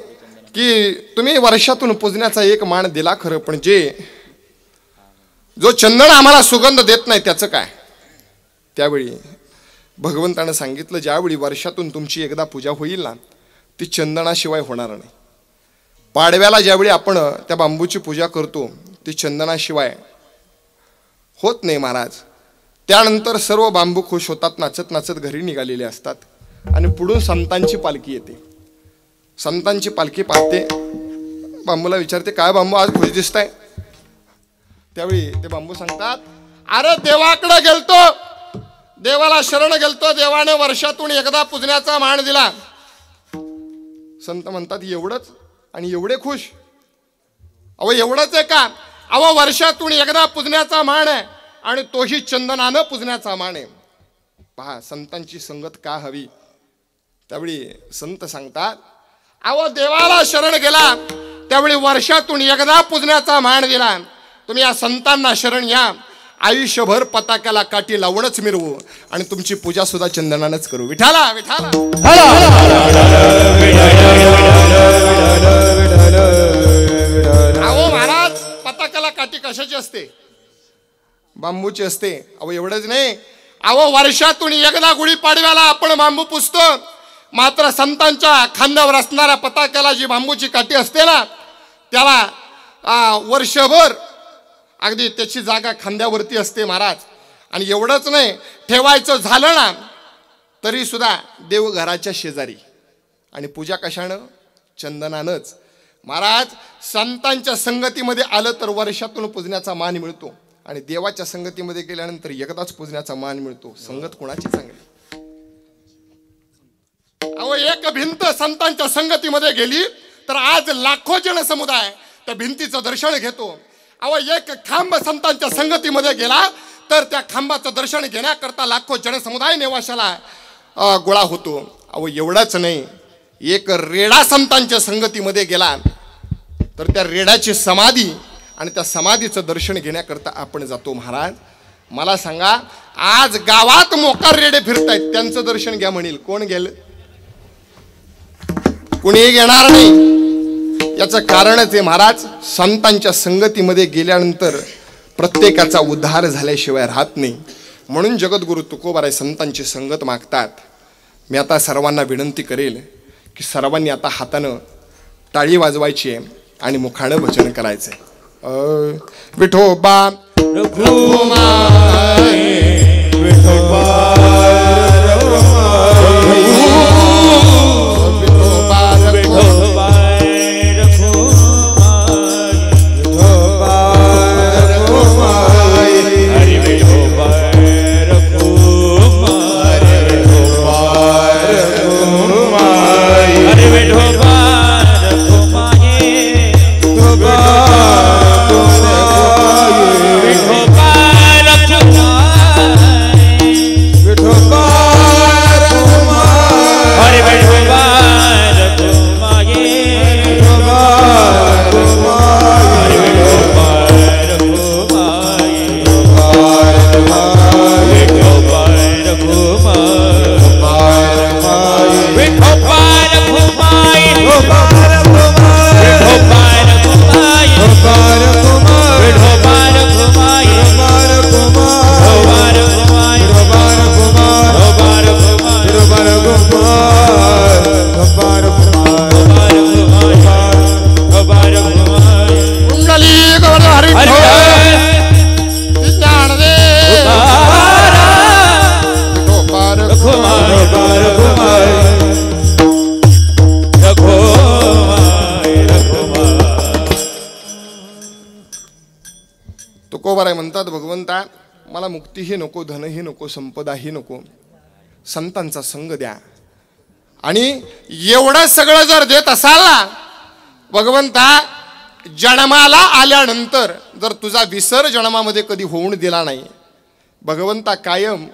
की तुम्ही वर्षातून पूजण्याचा एक मान दिला खरं, पण जो चंदन आम्हाला सुगंध देत नाही त्याचं काय? त्यावेळी भगवंतानं सांगितलं, ज्यावेळी वर्षातून तुमची एकदा पूजा होईल ना, ती चंदनाशिवाय होणार नाही. पाडव्याला ज्यावेळी आपण त्या बांबूची पूजा करतो ती चंदनाशिवाय होत नाही महाराज. त्यानंतर सर्व बांबू खुश होतात, नाचत नाचत घरी निघालेले असतात. आणि पुढून संतांची पालखी येते. संतांची पालखी पाहते, बांबूला विचारते, काय बांबू आज खुश दिसताय? त्यावेळी ते बांबू सांगतात, अरे देवाकडे गेलतो, देवाला शरण गेलतो, देवाने वर्षातून एकदा पूजण्याचा मान दिला. संत म्हणतात, एवढंच आणि एवढे खुश? अहो एवढंच आहे का? अहो वर्षातून एकदा पूजण्याचा मान आहे आणि तोही चंदनानं पूजण्याचा मान आहे. पहा संतांची संगत का हवी. त्यावेळी संत सांगतात, अहो देवाला शरण गेला त्यावेळी वर्षातून एकदा पूजण्याचा मान दिला. तुम्ही या संतांना शरण या, आयुष्यभर पताक्याला काठी लावूनच मिरवू आणि तुमची पूजा सुद्धा चंदनानच करू. विठाला विठाला. अहो महाराज, पताक्याला काठी कशाची असते? बांबूची असते. अहो एवढंच नाही, अहो वर्षातून एकदा गुढीपाडव्याला आपण बांबू पुजतो, मात्र संतांच्या खांद्यावर असणाऱ्या पताक्याला जी बांबूची काठी असते ना, त्याला वर्षभर अगदी त्याची जागा खांद्यावरती असते महाराज. आणि एवढंच नाही, ठेवायचं झालं ना तरी सुद्धा देवघराच्या शेजारी. आणि पूजा कशानं? चंदनानंच. महाराज संतांच्या संगतीमध्ये आलं तर वर्षातून पूजण्याचा मान मिळतो, आणि देवाच्या संगतीमध्ये गेल्यानंतर एकदाच पूजण्याचा मान मिळतो. संगत कोणाची चांगली? अहो एक भिंत संतांच्या संगतीमध्ये गेली तर आज लाखो जनसमुदाय त्या भिंतीचं दर्शन घेतो. अहो एक खांब संतांच्या संगतीमध्ये गेला तर त्या खांबाचं दर्शन घेण्याकरता लाखो जनसमुदाय नेवाशाला गोळा होतो. अहो एवढंच नाही, एक रेडा संतांच्या संगतीमध्ये गेला तर त्या रेडाची समाधी आणि त्या समाधीचं दर्शन घेण्याकरता आपण जातो. महाराज मला सांगा, आज गावात मोकार रेडे फिरतायत, त्यांचं दर्शन घ्या म्हणील कोण गेलं? कुणी घेणार नाही. याचं कारणच आहे महाराज, संतांच्या संगतीमध्ये गेल्यानंतर प्रत्येकाचा उद्धार झाल्याशिवाय राहत नाही. म्हणून जगद्गुरु तुकोबाराय संतांची संगत मागतात. मी आता सर्वांना विनंती करेल की सर्वांनी आता हातानं टाळी वाजवायची आहे आणि मुखानं भजन करायचंय. विठोबा रघुमाई, विठोबा रघुमाई, विठोबा रघुमाई, विठोबा रघुमाई, हरि विठोबा रघुमाई, विठोबा रघुमाई, हरि विठोबा रघुमाई, विठोबा तुकोबाराय म्हणतात, भगवंता मला मुक्तीही नको, धनही नको, संपदाही नको, संतांचा संग द्या. आणि एवढं सगळं जर देत असाल ना भगवंता, जन्माला आल्यानंतर जर तुझा विसर जन्मामध्ये कधी होऊन दिला नाही भगवंता, कायम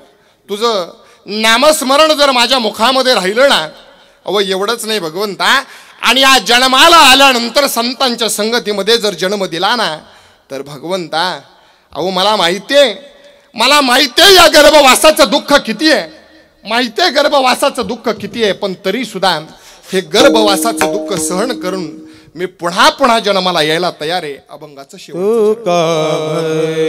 तुझं नामस्मरण जर माझ्या मुखामध्ये राहिलं ना, अहो एवढंच नाही भगवंता, आणि या जन्माला आल्यानंतर संतांच्या संगतीमध्ये जर जन्म दिला ना तर भगवंता, अहो मला माहिती आहे या गर्भवासाचं दुःख किती आहे, माहिती आहे गर्भवासाचं दुःख किती आहे, पण तरी सुद्धा हे गर्भवासाचं दुःख सहन करून मी पुन्हा पुन्हा जन्माला यायला तयार आहे. अभंगाचं शेवट. गुण गाई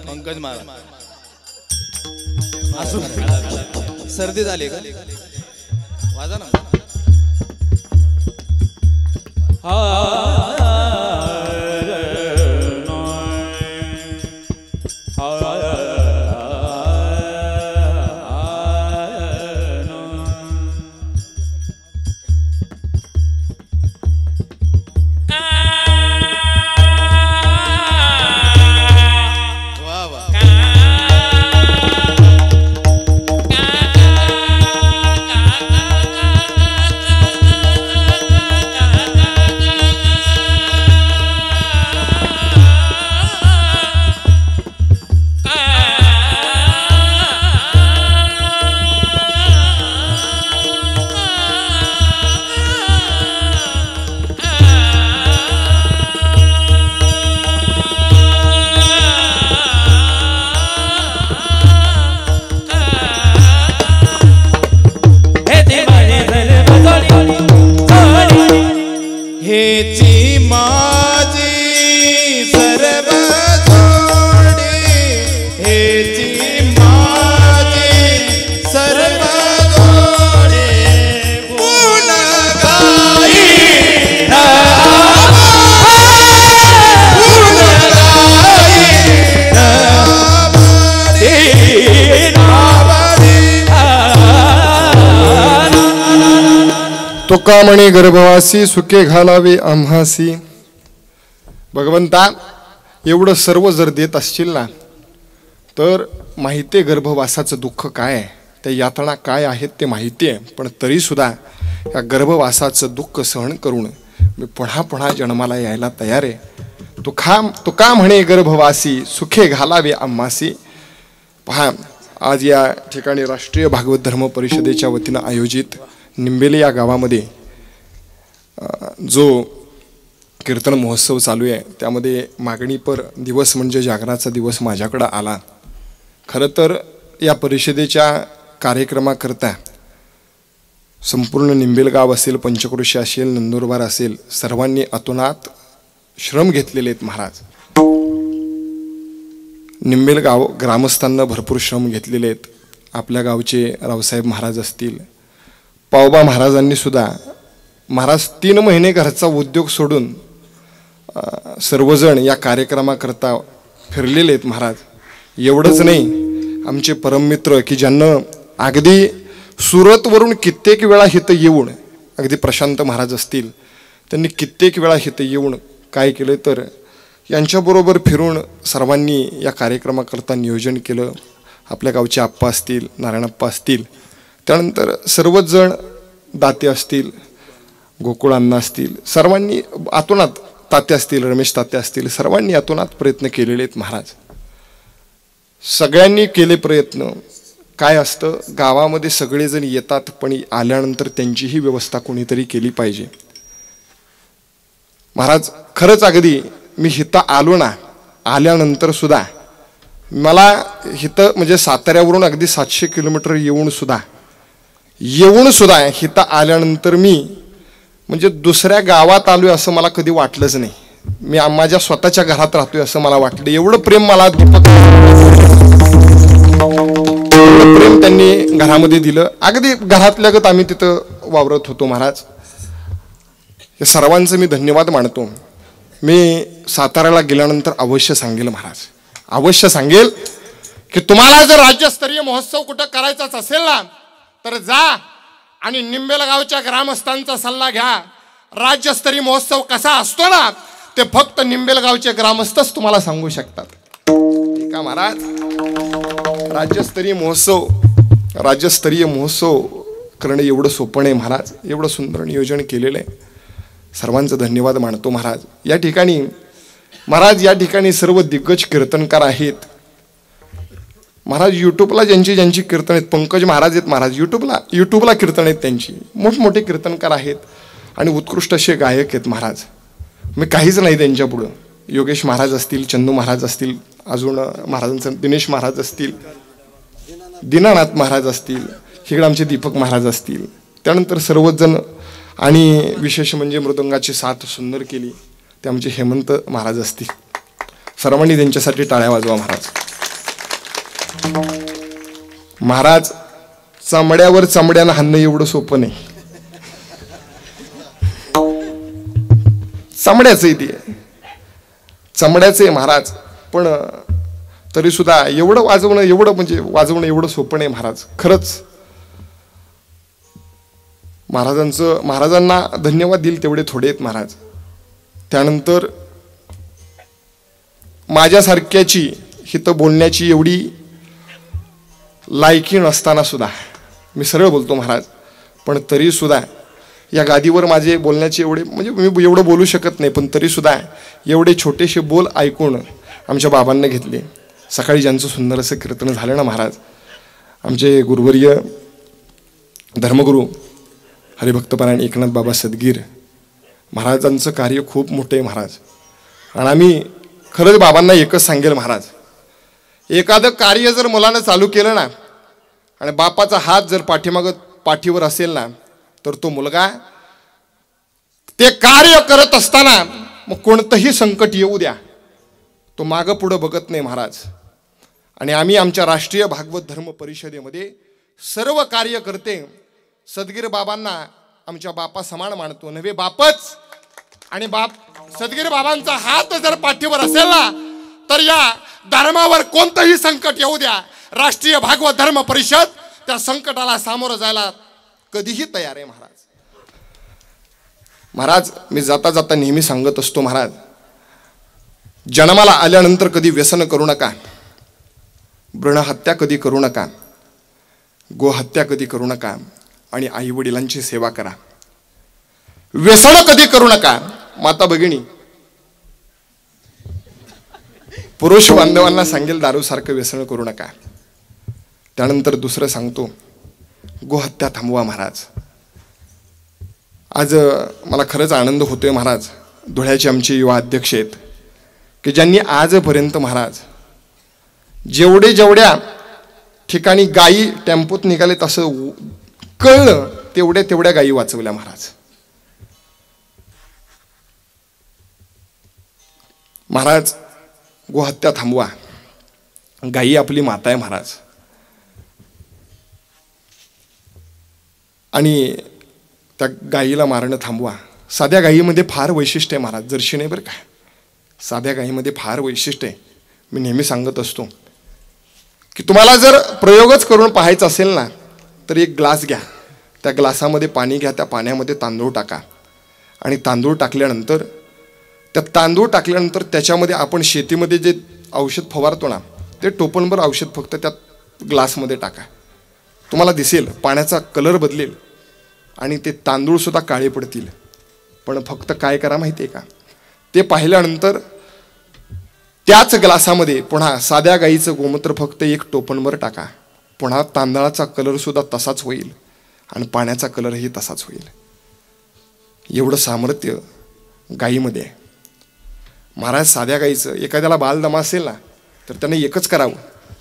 पंकज महाराज सर्दी झाली का वाजा ना तुका म्हणे गर्भवासी सुखे घालावे आम्हासी. भगवंता एवढं सर्व जर देत असशील ना तर माहिती आहे गर्भवासाचं दुःख काय आहे, त्या यातना काय आहेत ते माहिती आहे. पण तरीसुद्धा या गर्भवासाचं दुःख सहन करून मी पुन्हा पुन्हा जन्माला यायला तयार आहे. तुका म्हणे गर्भवासी सुखे घालावे आम्हासी. पहा, आज या ठिकाणी राष्ट्रीय भागवत धर्म परिषदेच्या वतीनं आयोजित निंबेले या गावामध्ये जो कीर्तन महोत्सव चालू आहे त्यामध्ये मागणीपर दिवस म्हणजे जागराचा दिवस माझ्याकडं आला. खरं तर या परिषदेच्या कार्यक्रमाकरता संपूर्ण निंबेल गाव असेल, पंचक्रोशी असेल, नंदुरबार असेल, सर्वांनी अतोनात श्रम घेतलेले आहेत महाराज. निंबेल गाव ग्रामस्थांना भरपूर श्रम घेतलेले आहेत. आपल्या गावचे रावसाहेब महाराज असतील, पावबा महाराजांनी सुद्धा महाराज 3 महिने घरचा उद्योग सोडून सर्वजण या कार्यक्रमाकरता फिरलेले आहेत महाराज. एवढंच नाही, आमचे परममित्र की ज्यांना अगदी सुरतवरून कित्येक वेळा इथं येऊन, अगदी प्रशांत महाराज असतील, त्यांनी कित्येक वेळा इथं येऊन काय केलं तर यांच्याबरोबर फिरून सर्वांनी या कार्यक्रमाकरता नियोजन केलं. आपल्या गावचे आप्पा असतील, नारायणप्पा असतील, त्यानंतर सर्वच जण दाते असतील, गोकुळांना असतील, सर्वांनी आतोनात, तात्या असतील, रमेश तात्या असतील, सर्वांनी आतोनात प्रयत्न केलेले आहेत महाराज. सगळ्यांनी केले प्रयत्न. काय असतं, गावामध्ये सगळेजण येतात पण आल्यानंतर त्यांचीही व्यवस्था कोणीतरी केली पाहिजे. महाराज खरंच अगदी मी हिथं आलो ना, आल्यानंतर सुद्धा मला हिथं म्हणजे साताऱ्यावरून अगदी 700 किलोमीटर येऊन सुद्धा हिथं आल्यानंतर मी म्हणजे दुसऱ्या गावात आलोय असं मला कधी वाटलंच नाही. मी माझ्या स्वतःच्या घरात राहतोय असं मला वाटलं. एवढं प्रेम मला दीपक, प्रेम त्यांनी घरामध्ये दिलं. अगदी घरातल्यागत आम्ही तिथं वावरत होतो महाराज. या सर्वांचं मी धन्यवाद मानतो. मी साताऱ्याला गेल्यानंतर अवश्य सांगेल महाराज, अवश्य सांगेल की तुम्हाला जर राज्यस्तरीय महोत्सव कुठं करायचाच असेल ना तर जा आणि निंबेल गावच्या ग्रामस्थांचा सल्ला घ्या. राज्यस्तरीय महोत्सव कसा असतो ना ते फक्त निंबेल गावचे ग्रामस्थच तुम्हाला सांगू शकतात. ठीक आहे महाराज. राज्यस्तरीय महोत्सव करणं एवढं सोपं आहे महाराज. एवढं सुंदर नियोजन केलेलं आहे. सर्वांचा धन्यवाद मानतो महाराज. या ठिकाणी सर्व दिग्गज कीर्तनकार आहेत महाराज. यूट्यूबला ज्यांची कीर्तन आहेत, पंकज महाराज आहेत महाराज, यूट्यूबला कीर्तन आहेत त्यांची. मोठमोठे कीर्तनकार आहेत आणि उत्कृष्ट असे गायक आहेत महाराज. मी काहीच नाही त्यांच्या पुढं. योगेश महाराज असतील, चंदू महाराज असतील, अजून महाराजांचं दिनेश महाराज असतील, दीनानाथ महाराज असतील, इकडे आमचे दीपक महाराज असतील, त्यानंतर सर्वच जण. आणि विशेष म्हणजे मृदंगाची साथ सुंदर केली ते आमचे हेमंत महाराज असतील. सर्वांनी त्यांच्यासाठी टाळ्या वाजवा महाराज. महाराज चामड्यावर चामड्यानं हाणणं एवढं सोपं नाही. चामड्याचं आहे ते, चामड्याचं आहे महाराज. पण तरी सुद्धा एवढं वाजवणं एवढं सोपं नाही महाराज. खरंच महाराजांना धन्यवाद देईल तेवढे थोडे आहेत महाराज. त्यानंतर माझ्यासारख्याची हिथं बोलण्याची एवढी लायकी नसताना सुद्धा मी सरळ बोलतो महाराज. पण तरी सुद्धा या गादीवर माझे बोलण्याचे एवढे म्हणजे मी एवढं बोलू शकत नाही, पण तरी सुद्धा एवढे छोटेसे बोल ऐकून आमच्या बाबांना घेतले. सकाळी ज्यांचं सुंदर असं कीर्तन झालं ना महाराज, आमचे गुरुवर्य धर्मगुरू हरिभक्तपरायण एकनाथ बाबा सदगीर महाराजांचं कार्य खूप मोठं आहे महाराज. आणि आम्ही खरंच बाबांना एकच सांगेल महाराज, एखादं कार्य जर मुलानं चालू केलं ना आणि बापाचा हात जर पाठीवर असेल ना तर तो मुलगा ते कार्य करत असताना मग कोणतंही संकट येऊ द्या तो मागं पुढं बघत नाही महाराज. आणि आम्ही आमच्या राष्ट्रीय भागवत धर्म परिषदेमध्ये सर्व कार्यकर्ते सदगीर बाबांना आमच्या बापा समान मानतो. नव्हे बापच. आणि सदगीर बाबांचा हात जर पाठीवर असेल ना तर या धर्मावर कोणतंही संकट येऊ द्या, राष्ट्रीय भागवत धर्म परिषद त्या संकटाला सामोरं जायला कधीही तयार आहे महाराज. महाराज मी जाता जाता नेहमी सांगत असतो, महाराज जन्माला आल्यानंतर कधी व्यसन करू नका, भ्रूणहत्या कधी करू नका, गोहत्या कधी करू नका आणि आई वडिलांची सेवा करा. व्यसन कधी करू नका. माता भगिनी पुरुष बांधवांना सांगेल दारूसारखं व्यसन करू नका. त्यानंतर दुसरं सांगतो, गोहत्या थांबवा महाराज. आज मला खरंच आनंद होतोय महाराज, धुळ्याचे आमचे युवा अध्यक्ष आहेत की ज्यांनी आजपर्यंत महाराज जेवढ्या ठिकाणी गायी टेम्पोत निघाले तसं कळलं तेवढ्या गायी वाचवल्या महाराज. महाराज गोहत्या थांबवा. गायी आपली माता आहे महाराज. आणि त्या गायीला मारणं थांबवा. साध्या गायीमध्ये फार वैशिष्ट्य आहे महाराज, जर्शी नाही बरं का. साध्या गायीमध्ये फार वैशिष्ट्य आहे. मी नेहमी सांगत असतो की तुम्हाला जर प्रयोगच करून पाहायचा असेल ना तर एक ग्लास घ्या, त्या ग्लासामध्ये पाणी घ्या, त्या पाण्यामध्ये तांदूळ टाका आणि तांदूळ टाकल्यानंतर त्याच्यामध्ये आपण शेतीमध्ये जे औषध फवारतो ना ते टोपणभर औषध फक्त त्या ग्लासमध्ये टाका. तुम्हाला दिसेल पाण्याचा कलर बदलेल आणि ते तांदूळसुद्धा काळे पडतील. पण फक्त काय करा माहिती आहे का, ते पाहिल्यानंतर त्याच ग्लासामध्ये पुन्हा साध्या गाईचं गोमूत्र फक्त एक टोपणभर टाका. पुन्हा तांदळाचा कलरसुद्धा तसाच होईल आणि पाण्याचा कलरही तसाच होईल. एवढं सामर्थ्य गाईमध्ये आहे महाराज. साध्या गाईचं एखाद्याला बालदमा असेल ना तर त्याने एकच करावं,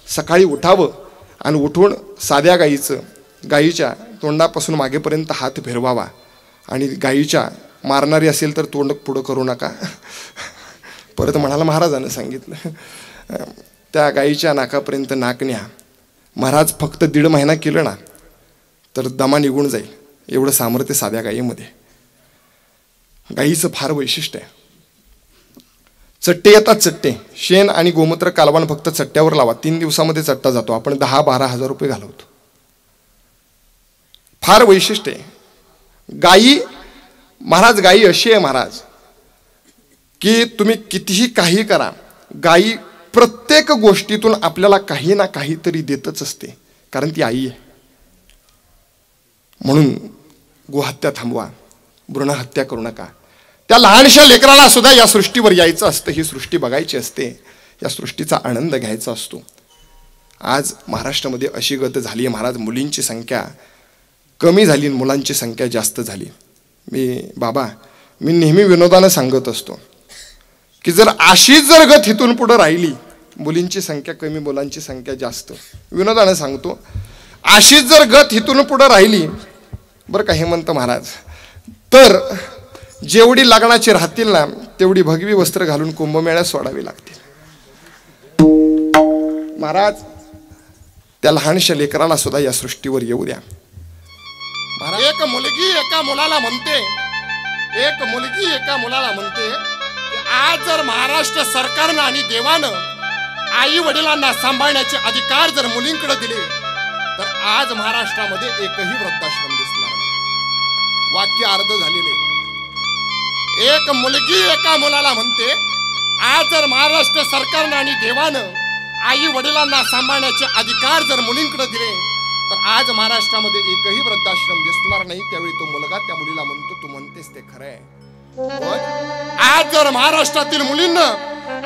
सकाळी उठावं आणि उठून साध्या गाईच्या तोंडापासून मागेपर्यंत हात फिरवावा आणि गाईच्या मारणारी असेल तर तोंड पुढं करू नका. परत म्हणाला महाराजानं सांगितलं त्या गाईच्या नाकापर्यंत नाक न्या. महाराज फक्त 1.5 महिना केलं ना तर दमा निघून जाईल. एवढं सामर्थ्य साध्या गाईमध्ये. गाईचं फार वैशिष्ट्य आहे. चट्टे येतात, चट्टे. शेण आणि गोमूत्र कालवण फक्त चट्ट्यावर लावा, 3 दिवसामध्ये चट्टा जातो. आपण 10-12 हजार रुपये घालवतो. फार वैशिष्ट्य आहे गाई. महाराज गाई अशी आहे महाराज की तुम्ही कितीही काही करा, गाई प्रत्येक गोष्टीतून आपल्याला काही ना काहीतरी देतच असते, कारण ती आई आहे. म्हणून गोहत्या थांबवा, भ्रूणहत्या करू नका. त्या लहानशा लेकराला सुद्धा या सृष्टीवर यायचं असतं, ही सृष्टी बघायची असते, या सृष्टीचा आनंद घ्यायचा असतो. आज महाराष्ट्रामध्ये अशी गत झाली आहे महाराज, मुलींची संख्या कमी झाली, मुलांची संख्या जास्त झाली. मी नेहमी विनोदानं सांगत असतो की जर अशीच जर गत इथून पुढं राहिली, मुलींची संख्या कमी मुलांची संख्या जास्त, विनोदानं सांगतो, अशीच जर गत इथून पुढं राहिली बरं का हेमंत महाराज, तर जेवढी लग्नाची राहतील ना तेवढी भगवी वस्त्र घालून कुंभमेळ्यात सोडावी लागतील. महाराज त्या लहानशा लेकराला सुद्धा या सृष्टीवर येऊ द्या. एक मुलगी एका मुलाला म्हणते, आज जर महाराष्ट्र सरकारनं आणि देवानं आई वडिलांना सांभाळण्याचे अधिकार जर मुलींकडे दिले तर आज महाराष्ट्रामध्ये एकही वृद्धाश्रम दिसणार नाही. वाक्य अर्ध झालेले. एक मुलगी एका मुलाला म्हणते, आज जर महाराष्ट्र सरकारनं आणि देवानं आई वडिलांना सांभाळण्याचे अधिकार जर मुलींकडे दिले तर आज महाराष्ट्रामध्ये एकही वृद्धाश्रम दिसणार नाही. त्यावेळी तो मुलगा त्या मुलीला म्हणतो, तू म्हणतेस ते खरं आहे. आज जर महाराष्ट्रातील मुलींना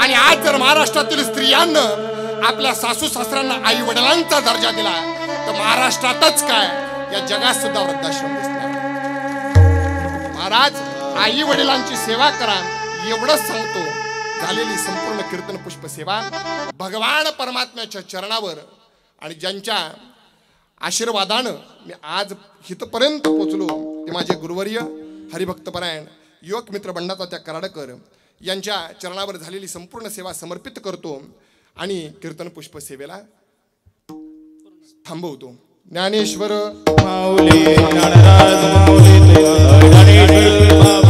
आणि आज जर महाराष्ट्रातील स्त्रियांना आपल्या सासू सासऱ्यांना आई वडिलांचा दर्जा दिला तर महाराष्ट्रातच काय या जगात सुद्धा वृद्धाश्रम दिसणार. महाराज आई वडिलांची सेवा करा एवढंच सांगतो. झालेली संपूर्ण कीर्तन पुष्प सेवा भगवान परमात्म्याच्या चरणावर आणि ज्यांच्या आशीर्वादानं मी आज हितपर्यंत पोचलो ते माझे गुरुवर्य हरिभक्तपरायण युवक मित्र बंडाचा त्या कराडकर यांच्या चरणावर झालेली संपूर्ण सेवा समर्पित करतो आणि कीर्तन पुष्प सेवेला थांबवतो. ज्ञानेश्वर माऊली ज्ञानराज माऊली ज्ञानेश्वर